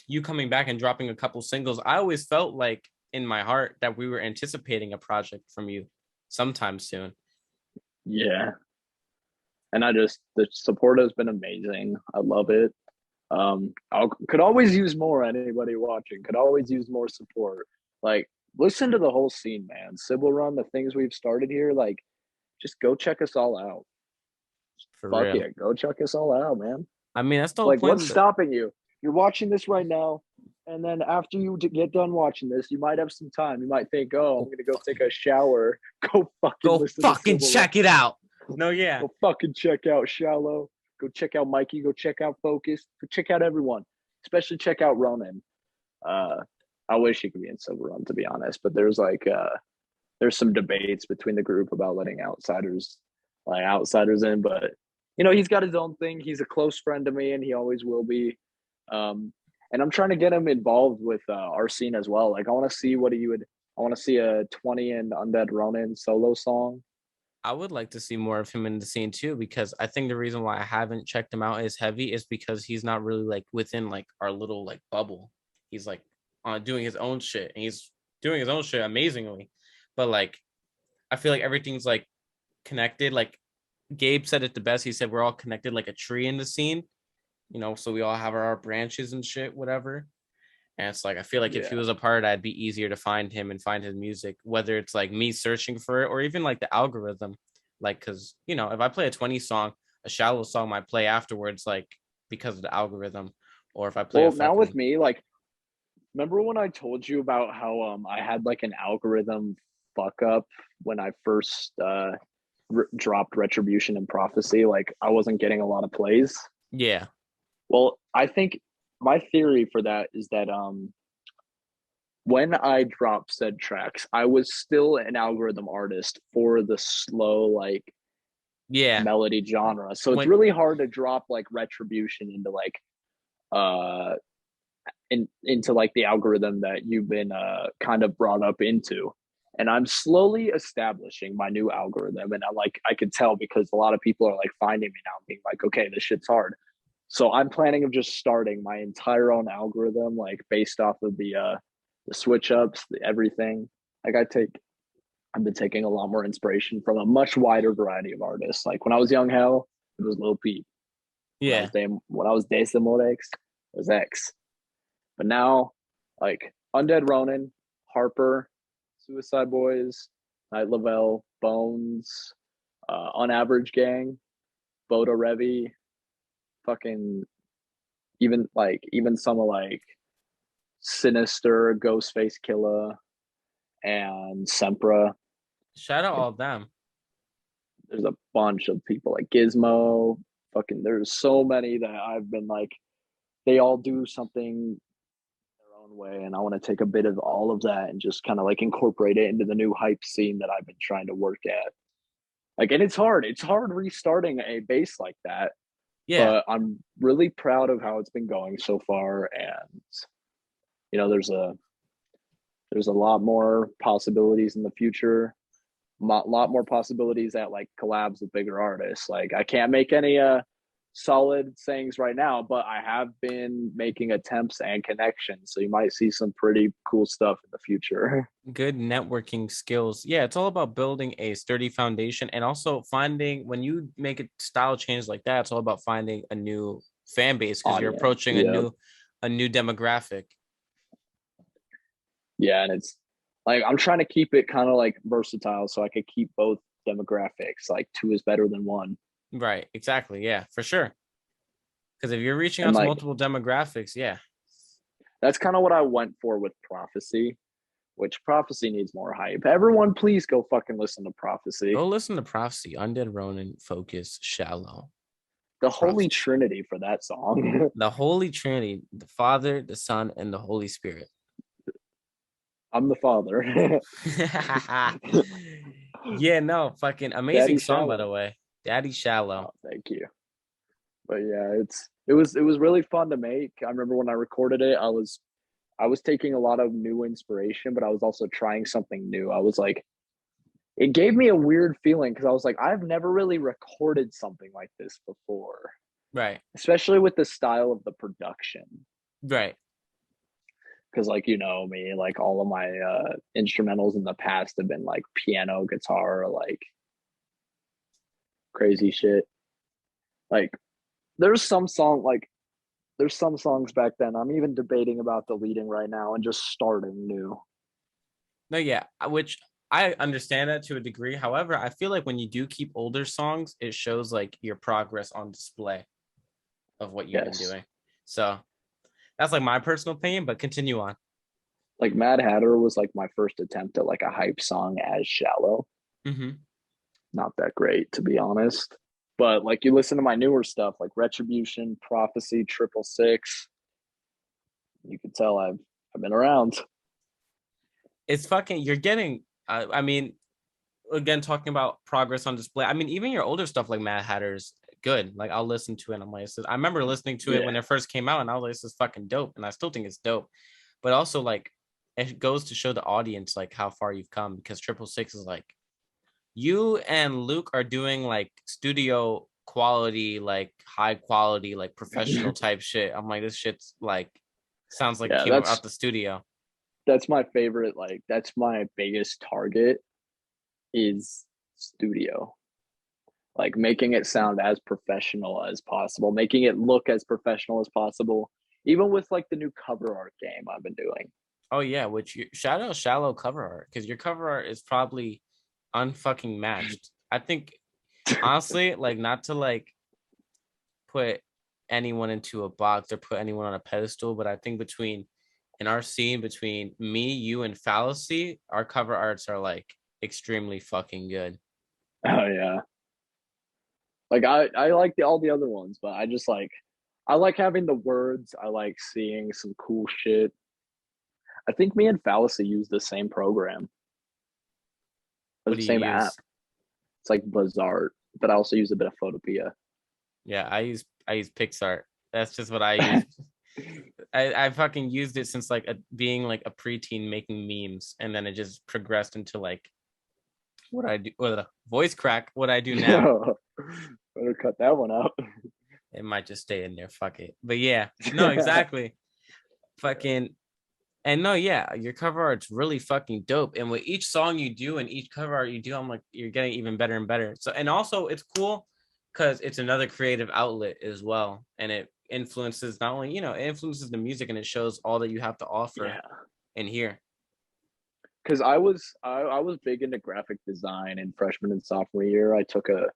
you coming back and dropping a couple singles. I always felt like in my heart that we were anticipating a project from you sometime soon. Yeah, and the support has been amazing. I love it. I could always use more. Anybody watching could always use more support. Like listen to the whole scene, man. Sybil Run, the things we've started here, like just go check us all out. For Fuck real. yeah, go check us all out, man. I mean, that's the whole Like, point what's of it. stopping you? You're watching this right now, and then after you get done watching this, you might have some time. You might think, "Oh, I'm Go gonna go take fucking, a shower. Go fucking go listen to fucking Civil Run. check it out. No, yeah. Go fucking check out Shxlo. Go check out Mikey. Go check out Focus. Go check out everyone. Especially check out Ronan. Uh, I wish he could be in Silver Run, to be honest. But there's some debates between the group about letting outsiders in. But he's got his own thing. He's a close friend to me, and he always will be. And I'm trying to get him involved with our scene as well. Like, I want to see what he would. I want to see a 20 and Undead Ronin solo song. I would like to see more of him in the scene too, because I think the reason why I haven't checked him out as heavy is because he's not really like within like our little like bubble. He's like doing his own shit, and he's doing his own shit amazingly. But like, I feel like everything's like connected. Like Gabe said it the best. He said we're all connected like a tree in the scene, so we all have our branches and shit, whatever. And it's like I feel like if he Yeah. was a part of that, it'd be easier to find him and find his music, whether it's like me searching for it or even like the algorithm. Like, because if I play a 20 song, a shallow song might play afterwards, like because of the algorithm. Or if I play a Well, now with fucking me, like, remember when I told you about how I had like an algorithm fuck up when I first dropped Retribution and Prophecy? Like, I wasn't getting a lot of plays. yeah. Well, I think my theory for that is that when I dropped said tracks, I was still an algorithm artist for the slow like Yeah. melody genre. So it's When really hard to drop like Retribution into like uh into like the algorithm that you've been kind of brought up into. And I'm slowly establishing my new algorithm, and I could tell because a lot of people are like finding me now being like, okay, this shit's hard. So I'm planning of just starting my entire own algorithm, like based off of the switch ups, everything. Like I've been taking a lot more inspiration from a much wider variety of artists. Like when I was young hell, it was Lil Peep. yeah. When I was Desamorex, it was X. But now, like Undead Ronin, Harper, Suicide Boys, Night Lavelle, Bones, On Average Gang, Boda Revi, fucking even some of like Sinister, Ghostface Killer, and Sempra. Shout out Like, all of them. there's a bunch of people like Gizmo. Fucking, there's so many that I've been like, they all do something their own way, and I want to take a bit of all of that and just kind of like incorporate it into the new hype scene that I've been trying to work at. Like, and it's hard. It's hard restarting a base like that, Yeah. but I'm really proud of how it's been going so far. And there's a lot more possibilities in the future. Lot more possibilities at like collabs with bigger artists. Like I can't make any solid sayings right now, but I have been making attempts and connections. So you might see some pretty cool stuff in the future. Good networking skills. Yeah, it's all about building a sturdy foundation and also finding when you make a style change like that, it's all about finding a new fan base because you're Audience. approaching Yeah. a new demographic. Yeah. And it's like I'm trying to keep it kind of like versatile so I could keep both demographics. Like two is better than one. Right, exactly. Yeah, for sure. Because if you're reaching And out to like multiple demographics, yeah. that's kind of what I went for with Prophecy, which Prophecy needs more hype. Everyone, please go fucking listen to Prophecy. Go listen to Prophecy, Undead Ronin, Focus, Shallow. The Holy Prophecy. Trinity for that song. The Holy Trinity, the Father, the Son, and the Holy Spirit. I'm the father. Yeah, no, fucking amazing Daddy song, by the Shallow. way. Daddy Shallow. Oh, thank you. But yeah, it was really fun to make. I remember when I recorded it, I was taking a lot of new inspiration, but I was also trying something new. I was like, it gave me a weird feeling because I was like, I've never really recorded something like this before, Right, especially with the style of the production. right. Because like me, like all of my instrumentals in the past have been like piano, guitar, like crazy shit. Like there's some song like there's some songs back then I'm even debating about deleting right now and just starting new. No, yeah, which I understand that to a degree. However, I feel like when you do keep older songs, it shows like your progress on display of what you've been Yes. doing. So that's like my personal opinion, but continue on. Like Mad Hatter was like my first attempt at like a hype song as Shxlo. Mm-hmm. Not that great, to be honest. But like you listen to my newer stuff like Retribution, Prophecy, 666, you can tell I've been around. It's fucking, you're getting, I mean, again, talking about progress on display. I mean, even your older stuff like Mad Hatter's good. Like I'll listen to it. And I'm like, I remember listening to it when Yeah. it first came out and I was like, this is fucking dope. And I still think it's dope. But also like it goes to show the audience like how far you've come because 666 is like you and Luke are doing like studio quality, like high quality, like professional type shit. I'm like, this shit's like sounds like it Yeah, came out the studio. that's my favorite, like that's my biggest target is studio. Like making it sound as professional as possible, making it look as professional as possible, even with like the new cover art game I've been doing. Oh yeah, which you shout out shallow cover art because your cover art is probably unfucking matched. I think honestly, like not to like put anyone into a box or put anyone on a pedestal, but I think between in our scene between me, you, and Fallacy, our cover arts are like extremely fucking good. Oh yeah. Like I like all the other ones, but I just like I like having the words. I like seeing some cool shit. I think me and Fallacy use the same program or What the do you same app. use? It's like Bazaar, but I also use a bit of Photopea. Yeah, I use Pixar. That's just what I use. I fucking used it since like being like a preteen making memes, and then it just progressed into like what I do, what a voice crack, what I do now. Better cut that one out. It might just stay in there. Fuck it. But yeah, no, exactly. Fucking and no, yeah, your cover art's really fucking dope. And with each song you do and each cover art you do, I'm like, you're getting even better and better. So and also it's cool because it's another creative outlet as well. And it influences not only, it influences the music and it shows all that you have to offer Yeah, in here. because I was big into graphic design in freshman and sophomore year. I took a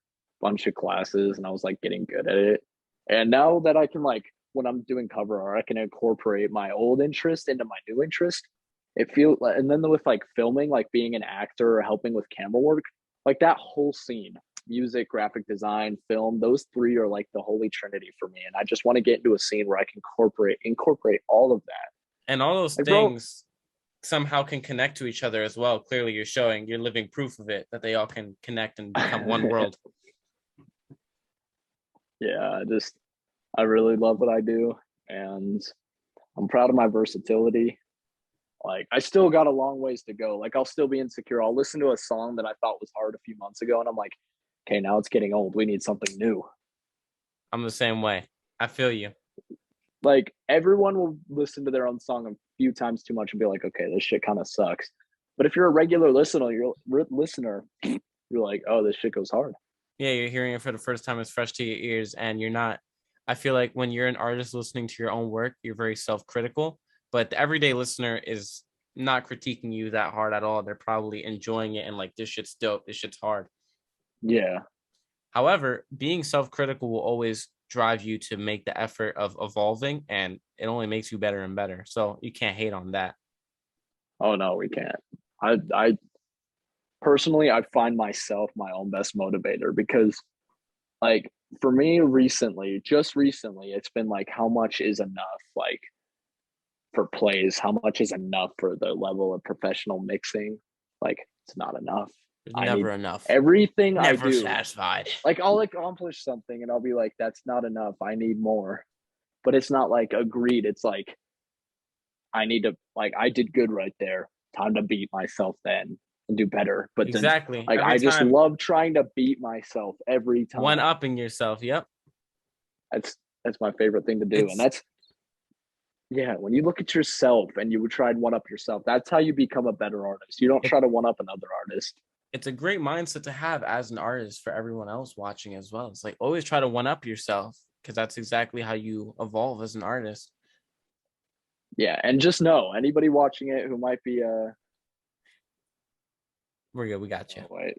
bunch of classes and I was like getting good at it. And now that I can like when I'm doing cover art, I can incorporate my old interest into my new interest. It feels like, and then with like filming, like being an actor or helping with camera work, like that whole scene, music, graphic design, film, those three are like the holy trinity for me. And I just want to get into a scene where I can incorporate all of that. And all those Like, bro, things somehow can connect to each other as well. Clearly you're living proof of it that they all can connect and become one world. yeah, I really love what I do, and I'm proud of my versatility. Like I still got a long ways to go. Like I'll still be insecure. I'll listen to a song that I thought was hard a few months ago, and I'm like, okay, now it's getting old. We need something new. I'm the same way. I feel you. Like everyone will listen to their own song a few times too much and be like, okay, this shit kind of sucks. But if you're a regular listener, you're like, oh, this shit goes hard. Yeah, you're hearing it for the first time, it's fresh to your ears, and you're not. I feel like when you're an artist listening to your own work, you're very self-critical, but the everyday listener is not critiquing you that hard at all. They're probably enjoying it and like, this shit's dope, this shit's hard. Yeah. However, being self-critical will always drive you to make the effort of evolving, and it only makes you better and better, so you can't hate on that. Oh no, we can't. I personally I find myself my own best motivator because like for me recently, just recently, it's been like how much is enough like for plays, how much is enough for the level of professional mixing? Like it's not enough. There's I never need enough, everything I never do. satisfied. Like I'll accomplish something and I'll be like, that's not enough. I need more. But it's not like agreed. It's like I need to like I did good right there. Time to beat myself then and do better. But then Exactly, like every I just time love trying to beat myself every one time. upping yourself. Yep. That's my favorite thing to do. And it's that's yeah, when you look at yourself and you would try and one up yourself, that's how you become a better artist. You don't it, try to one up another artist. it's a great mindset to have as an artist for everyone else watching as well. It's like always try to one up yourself because that's exactly how you evolve as an artist. Yeah, and just know anybody watching it who might be We're good. We got you. Oh, wait.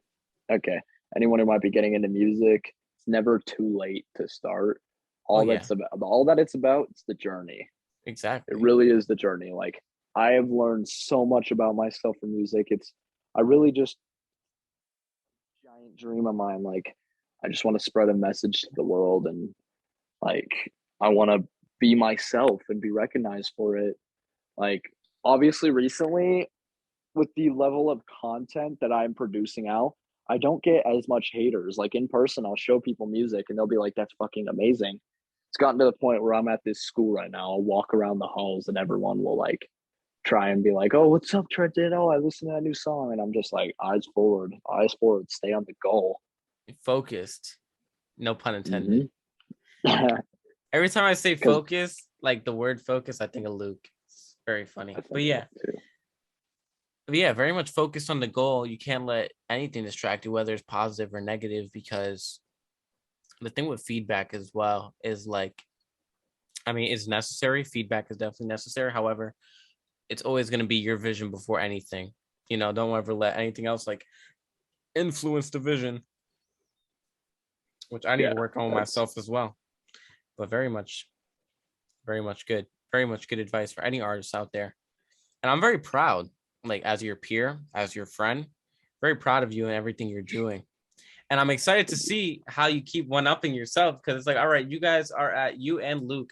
Okay. Anyone who might be getting into music, it's never too late to start. Oh yeah, All that it's about, it's the journey. It exactly. really is the journey. Like I have learned so much about myself from music. I really just giant dream of mine. Like I just want to spread a message to the world and like I want to be myself and be recognized for it. Like obviously recently with the level of content that I'm producing out, I don't get as much haters. Like in person, I'll show people music and they'll be like, that's fucking amazing. It's gotten to the point where I'm at this school right now. I'll walk around the halls and everyone will like try and be like, oh, what's up, Trenton? Oh, I listened to that new song. And I'm just like, eyes forward, stay on the goal. Focused. No pun intended. Mm-hmm. Because Every time I say focus, like the word focus, I think of Luke. It's very funny. I But think yeah, too. very much focused on the goal. You can't let anything distract you, whether it's positive or negative, because the thing with feedback as well is like, I mean, it's necessary. Feedback is definitely necessary. However, it's always going to be your vision before anything. Don't ever let anything else like influence the vision, which I need Yeah, to work on that's myself as well. But very much good. Very much good advice for any artists out there. And I'm very proud, like as your peer, as your friend, very proud of you and everything you're doing. And I'm excited to see how you keep one upping yourself because it's like, all right, you and Luke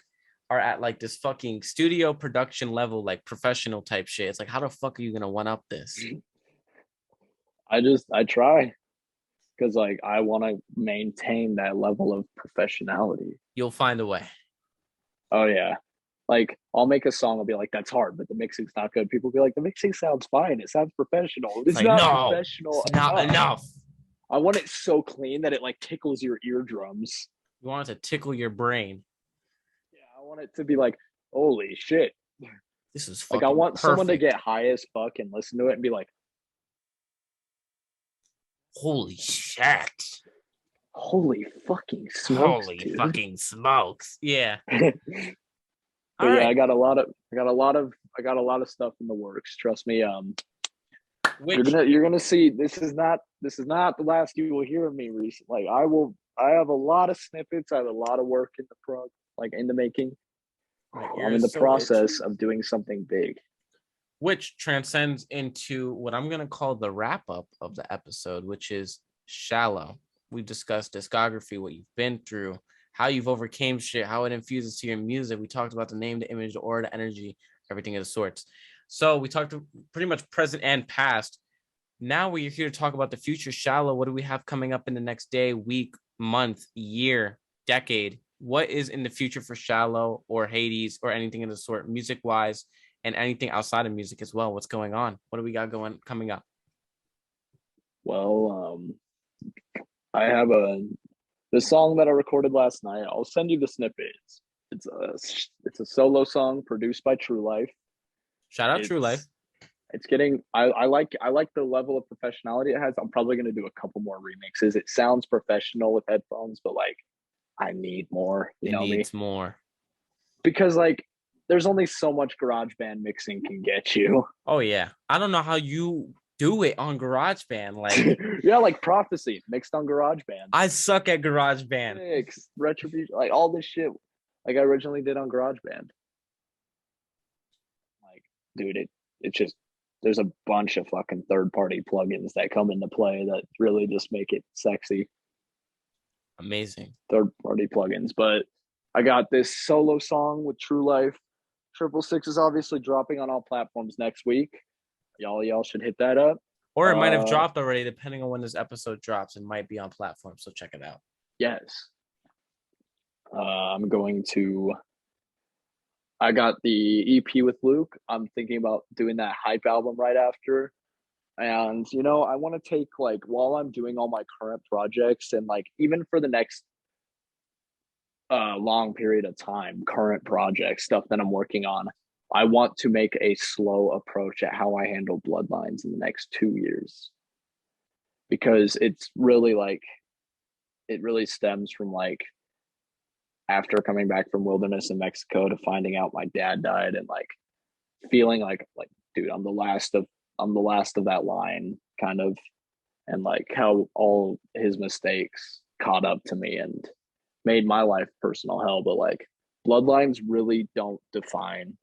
are at like this fucking studio production level, like professional type shit. It's like, how the fuck are you gonna one up this? I try because like I want to maintain that level of professionality. You'll find a way. Oh yeah. Like I'll make a song, I'll be like, that's hard, but the mixing's not good. People will be like, the mixing sounds fine. It sounds professional. It's It's like, not no, professional it's not enough. enough. I want it so clean that it like tickles your eardrums. You want it to tickle your brain. Yeah, I want it to be like, holy shit. This is Like I fucking want someone to get perfect. high as fuck and listen to it and be like, Holy shit. holy fucking smokes, Holy dude. fucking smokes. Yeah. But All yeah, right. I got a lot of stuff in the works. Trust me. Which You're gonna see this is not the last you will hear of me recently. Like I have a lot of snippets, I have a lot of work in the like in the making. my I'm ear in is the so itchy. process of doing something big. Which transcends into what I'm going to call the wrap up of the episode, which is shallow. We've discussed discography, what you've been through, how you've overcame shit, how it infuses to your music. We talked about the name, the image, the aura, the energy, everything of the sorts. So we talked pretty much present and past. Now we're here to talk about the future. Shallow. What do we have coming up in the next day, week, month, year, decade? What is in the future for Shallow or Hades or anything of the sort, music wise, and anything outside of music as well? What's going on? What do we got going coming up? Well, I have the song that I recorded last night. I'll send you the snippets. It's a solo song produced by True Life. Shout out True Life. It's it's getting I like the level of professionality it has. I'm probably gonna do a couple more remixes. It sounds professional with headphones, but like I need more, you It know me? needs more. Because like there's only so much garage band mixing can get you. Oh yeah. I don't know how you do it on GarageBand. Like Yeah, like Prophecy mixed on garage band. I suck at GarageBand. Mix, Retribution, like all this shit like I originally did on garage band. Like, dude, it's just there's a bunch of fucking third party plugins that come into play that really just make it sexy. Amazing. Third party plugins. But I got this solo song with True Life. Triple Six is obviously dropping on all platforms next week. Y'all should hit that up. Or it might have dropped already, depending on when this episode drops. It might be on platforms, so check it out. Yes. I'm going to. I got the EP with Luke. I'm thinking about doing that hype album right after. And I want to take like while I'm doing all my current projects and like even for the next long period of time, current projects, stuff that I'm working on, I want to make a slow approach at how I handle bloodlines in the next 2 years because it's really like it really stems from like after coming back from wilderness in Mexico to finding out my dad died and like feeling like dude I'm the last of that line kind of, and like how all his mistakes caught up to me and made my life personal hell. But like bloodlines really don't define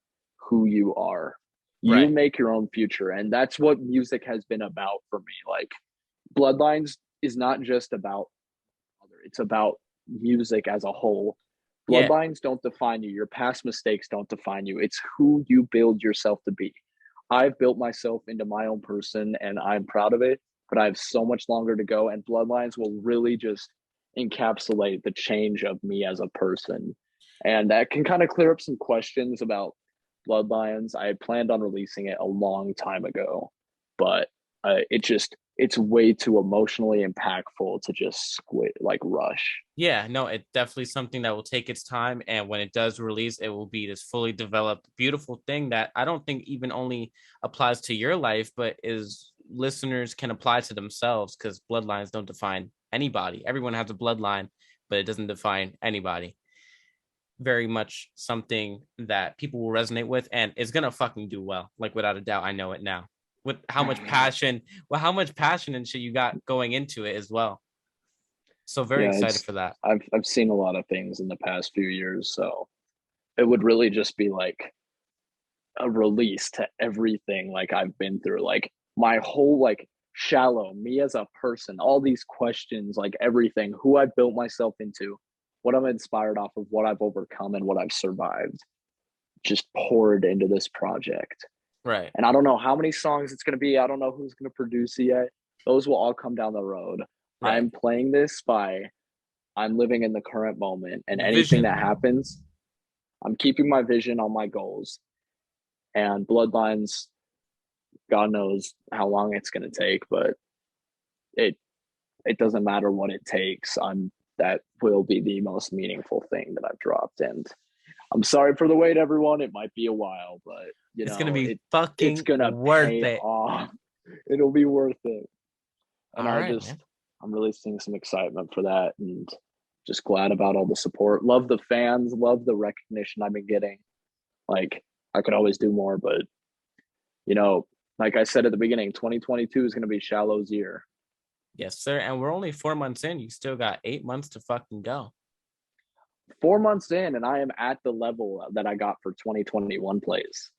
who you are. You Right. make your own future. And that's what music has been about for me. Like bloodlines is not just about other, it's about music as a whole. Yeah. Bloodlines don't define you. Your past mistakes don't define you. It's who you build yourself to be. I've built myself into my own person and I'm proud of it, but I have so much longer to go. And bloodlines will really just encapsulate the change of me as a person. And that can kind of clear up some questions about bloodlines. I had planned on releasing it a long time ago, but it's way too emotionally impactful to just rush. Yeah, no, it's definitely something that will take its time. And when it does release, it will be this fully developed, beautiful thing that I don't think even only applies to your life, but is listeners can apply to themselves because bloodlines don't define anybody. Everyone has a bloodline, but it doesn't define anybody. Very much something that people will resonate with and it's gonna fucking do well. Like without a doubt, I know it now. With how much passion, how much passion and shit you got going into it as well. So very Yeah, excited it's for that. I've seen a lot of things in the past few years, so it would really just be like a release to everything like I've been through, like my whole like shallow me as a person, all these questions, like everything, who I've built myself into, what I'm inspired off of, what I've overcome, and what I've survived, just poured into this project. Right. And I don't know how many songs it's going to be. I don't know who's going to produce it yet. Those will all come down the road. Right. I'm playing this by I'm living in the current moment, and anything Vision. that happens, I'm keeping my vision on my goals. And Bloodlines, God knows how long it's going to take, but it it doesn't matter what it takes. That will be the most meaningful thing that I've dropped. And I'm sorry for the wait, everyone. It might be a while, but It's gonna be it's fucking gonna worth pay it. off. It'll be worth it. And All right, man. I'm really seeing some excitement for that, and just glad about all the support. Love the fans, love the recognition I've been getting. Like I could always do more, but you know, like I said at the beginning, 2022 is going to be Shxlo's year. Yes, sir. And we're only 4 months in. You still got 8 months to fucking go. 4 months in, and I am at the level that I got for 2021 plays.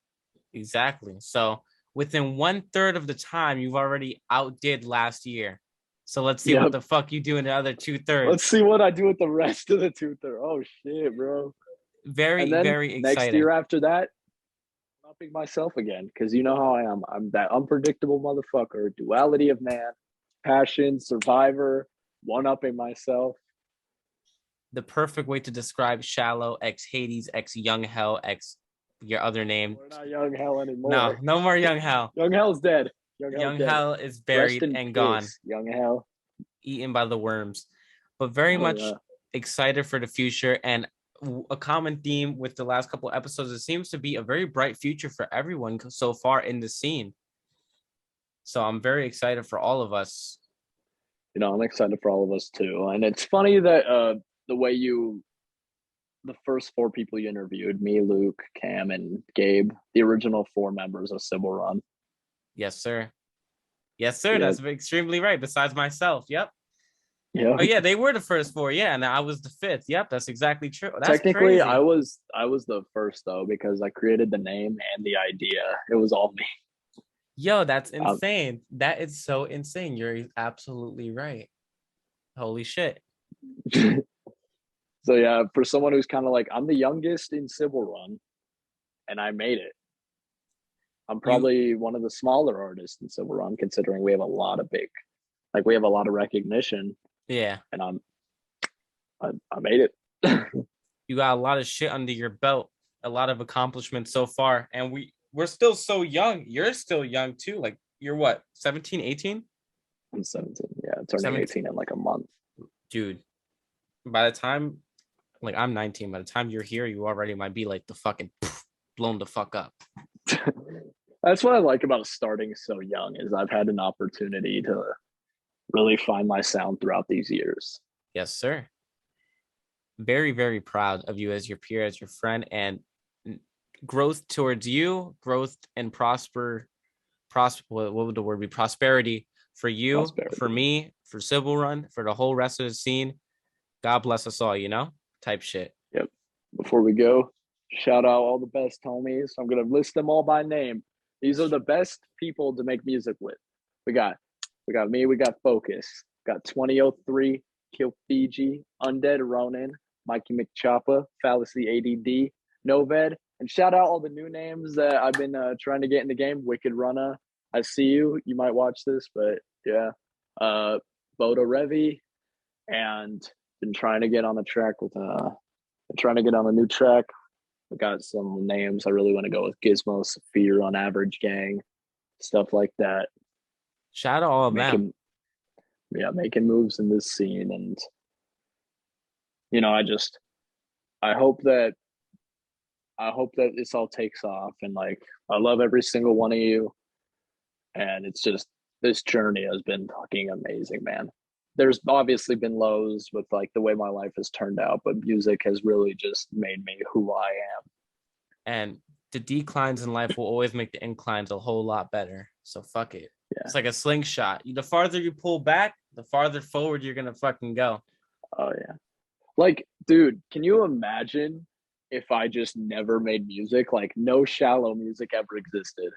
Exactly. So within 1/3 of the time, you've already outdid last year. So let's see what Yep. the fuck you do in the other 2/3. Let's see what I do with the rest of the two-third. Oh shit, bro. And Very, then very next exciting. year after that, I'm upping myself again because you know how I am. I'm that unpredictable motherfucker. Duality of man, passion, survivor, one-upping myself. The perfect way to describe Shxlo X Hades X Young Hell X your other name. We're not young hell No, anymore. no more Young Hell. Young hell's dead. Young hell's Young dead. Hell is Rest buried in and gone, peace, young hell. eaten by the worms. But very Oh much yeah. excited for the future. And a common theme with the last couple episodes, it seems to be a very bright future for everyone so far in the scene. So I'm very excited for all of us. You know, I'm excited for all of us too. And it's funny that the way the first four people you interviewed, me, Luke, Cam, and Gabe, the original four members of Civil Run. Yes, sir. Yes, sir. Yep. That's extremely right. Besides myself. Yep. Yeah. Oh yeah, they were the first four. Yeah, and I was the fifth. Yep, that's exactly true. That's Technically, crazy. I was the first though because I created the name and the idea. It was all me. Yo, that's insane. That is so insane. You're absolutely right. Holy shit. So yeah, for someone who's kind of like I'm the youngest in Civil Run, and I made it. I'm probably one of the smaller artists in Civil Run, considering we have a lot of we have a lot of recognition. Yeah. And I made it. You got a lot of shit under your belt, a lot of accomplishments so far. And we're still so young. You're still young too. Like you're what, 17, 18? I'm 17. Yeah, turning 17. 18 in like a month. Dude, by the time like I'm 19, by the time you're here, you already might be like the fucking blown the fuck up. That's what I like about starting so young is I've had an opportunity to really find my sound throughout these years. Yes, sir. Very, very proud of you as your peer, as your friend, and growth towards you, growth and what would the word be? Prosperity for you, Prosperity. for me, for Civil Run, for the whole rest of the scene. God bless us all, type shit. Yep. Before we go, shout out all the best homies. I'm gonna list them all by name. These are the best people to make music with. We got me, we got Focus, got 2003, Kill Fiji, Undead Ronin, Mikeymcchoppa, Fallacy ADD, Noved, and shout out all the new names that I've been trying to get in the game. Wicked Runner, I see you. You might watch this, but yeah. Boda Revi, and been trying to get on the track with trying to get on a new track. I got some names. I really want to go with Gizmo, Saphir, On Average Gang, stuff like that. Shout out all of them. Making moves in this scene, and I hope that this all takes off, and like I love every single one of you, and it's just this journey has been fucking amazing, man. There's obviously been lows with like the way my life has turned out, but music has really just made me who I am. And the declines in life will always make the inclines a whole lot better. So fuck it. Yeah. It's like a slingshot. The farther you pull back, the farther forward you're gonna fucking go. Oh yeah. Like, dude, can you imagine if I just never made music? Like, no Shxlo music ever existed.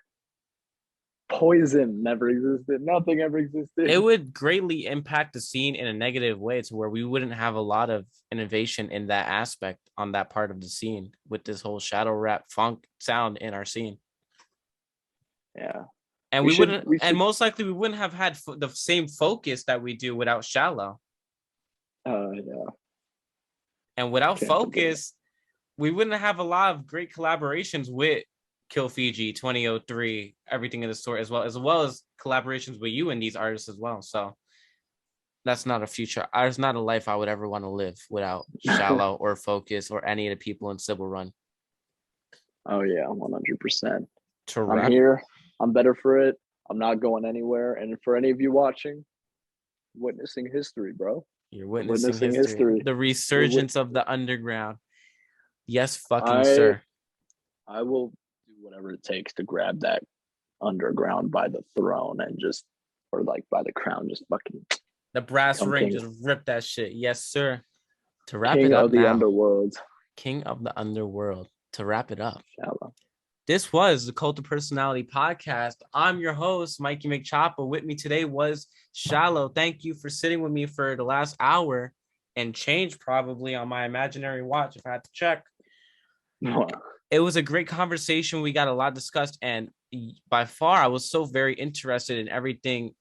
Poison never existed. Nothing ever existed. It would greatly impact the scene in a negative way to where we wouldn't have a lot of innovation in that aspect on that part of the scene with this whole shadow rap funk sound in our scene. Yeah. And and most likely we wouldn't have had the same focus that we do without Shxlo. Yeah. And without Focus, we wouldn't have a lot of great collaborations with Kill Fiji, 2003, everything in the store, as well as collaborations with you and these artists as well. So that's not a future. There's not a life I would ever want to live without Shxlo or Focus or any of the people in Civil Run. Oh yeah, 100%. I'm here. I'm better for it. I'm not going anywhere. And for any of you watching, witnessing history, bro. You're witnessing history. The resurgence of the underground. Yes, fucking sir. I will do whatever it takes to grab that underground by the throne and by the crown, just fucking the brass ring, just rip that shit. Yes, sir. To wrap King it up of the now. Underworld. King of the Underworld. To wrap it up. Shxlo. This was the Cult of Personality podcast. I'm your host, Mikeymcchoppa. With me today was Shxlo. Thank you for sitting with me for the last hour and change probably on my imaginary watch if I had to check. It was a great conversation. We got a lot discussed, and by far I was so very interested in everything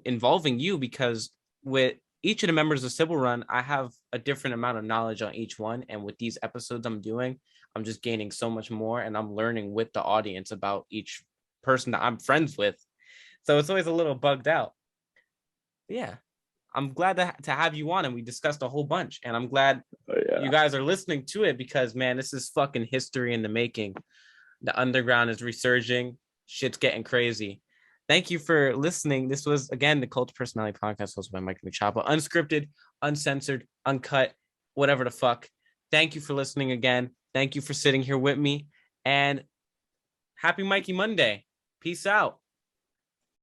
involving you, because with each of the members of Civil Run, I have a different amount of knowledge on each one, and with these episodes I'm doing, I'm just gaining so much more, and I'm learning with the audience about each person that I'm friends with. So it's always a little bugged out. But yeah, I'm glad to have you on, and we discussed a whole bunch, and I'm glad you guys are listening to it, because man, this is fucking history in the making. The underground is resurging. Shit's getting crazy. Thank you for listening. This was, again, the Cult of Personality podcast hosted by Mikeymcchoppa. Unscripted, uncensored, uncut, whatever the fuck. Thank you for listening again. Thank you for sitting here with me. And happy Mikey Monday. Peace out.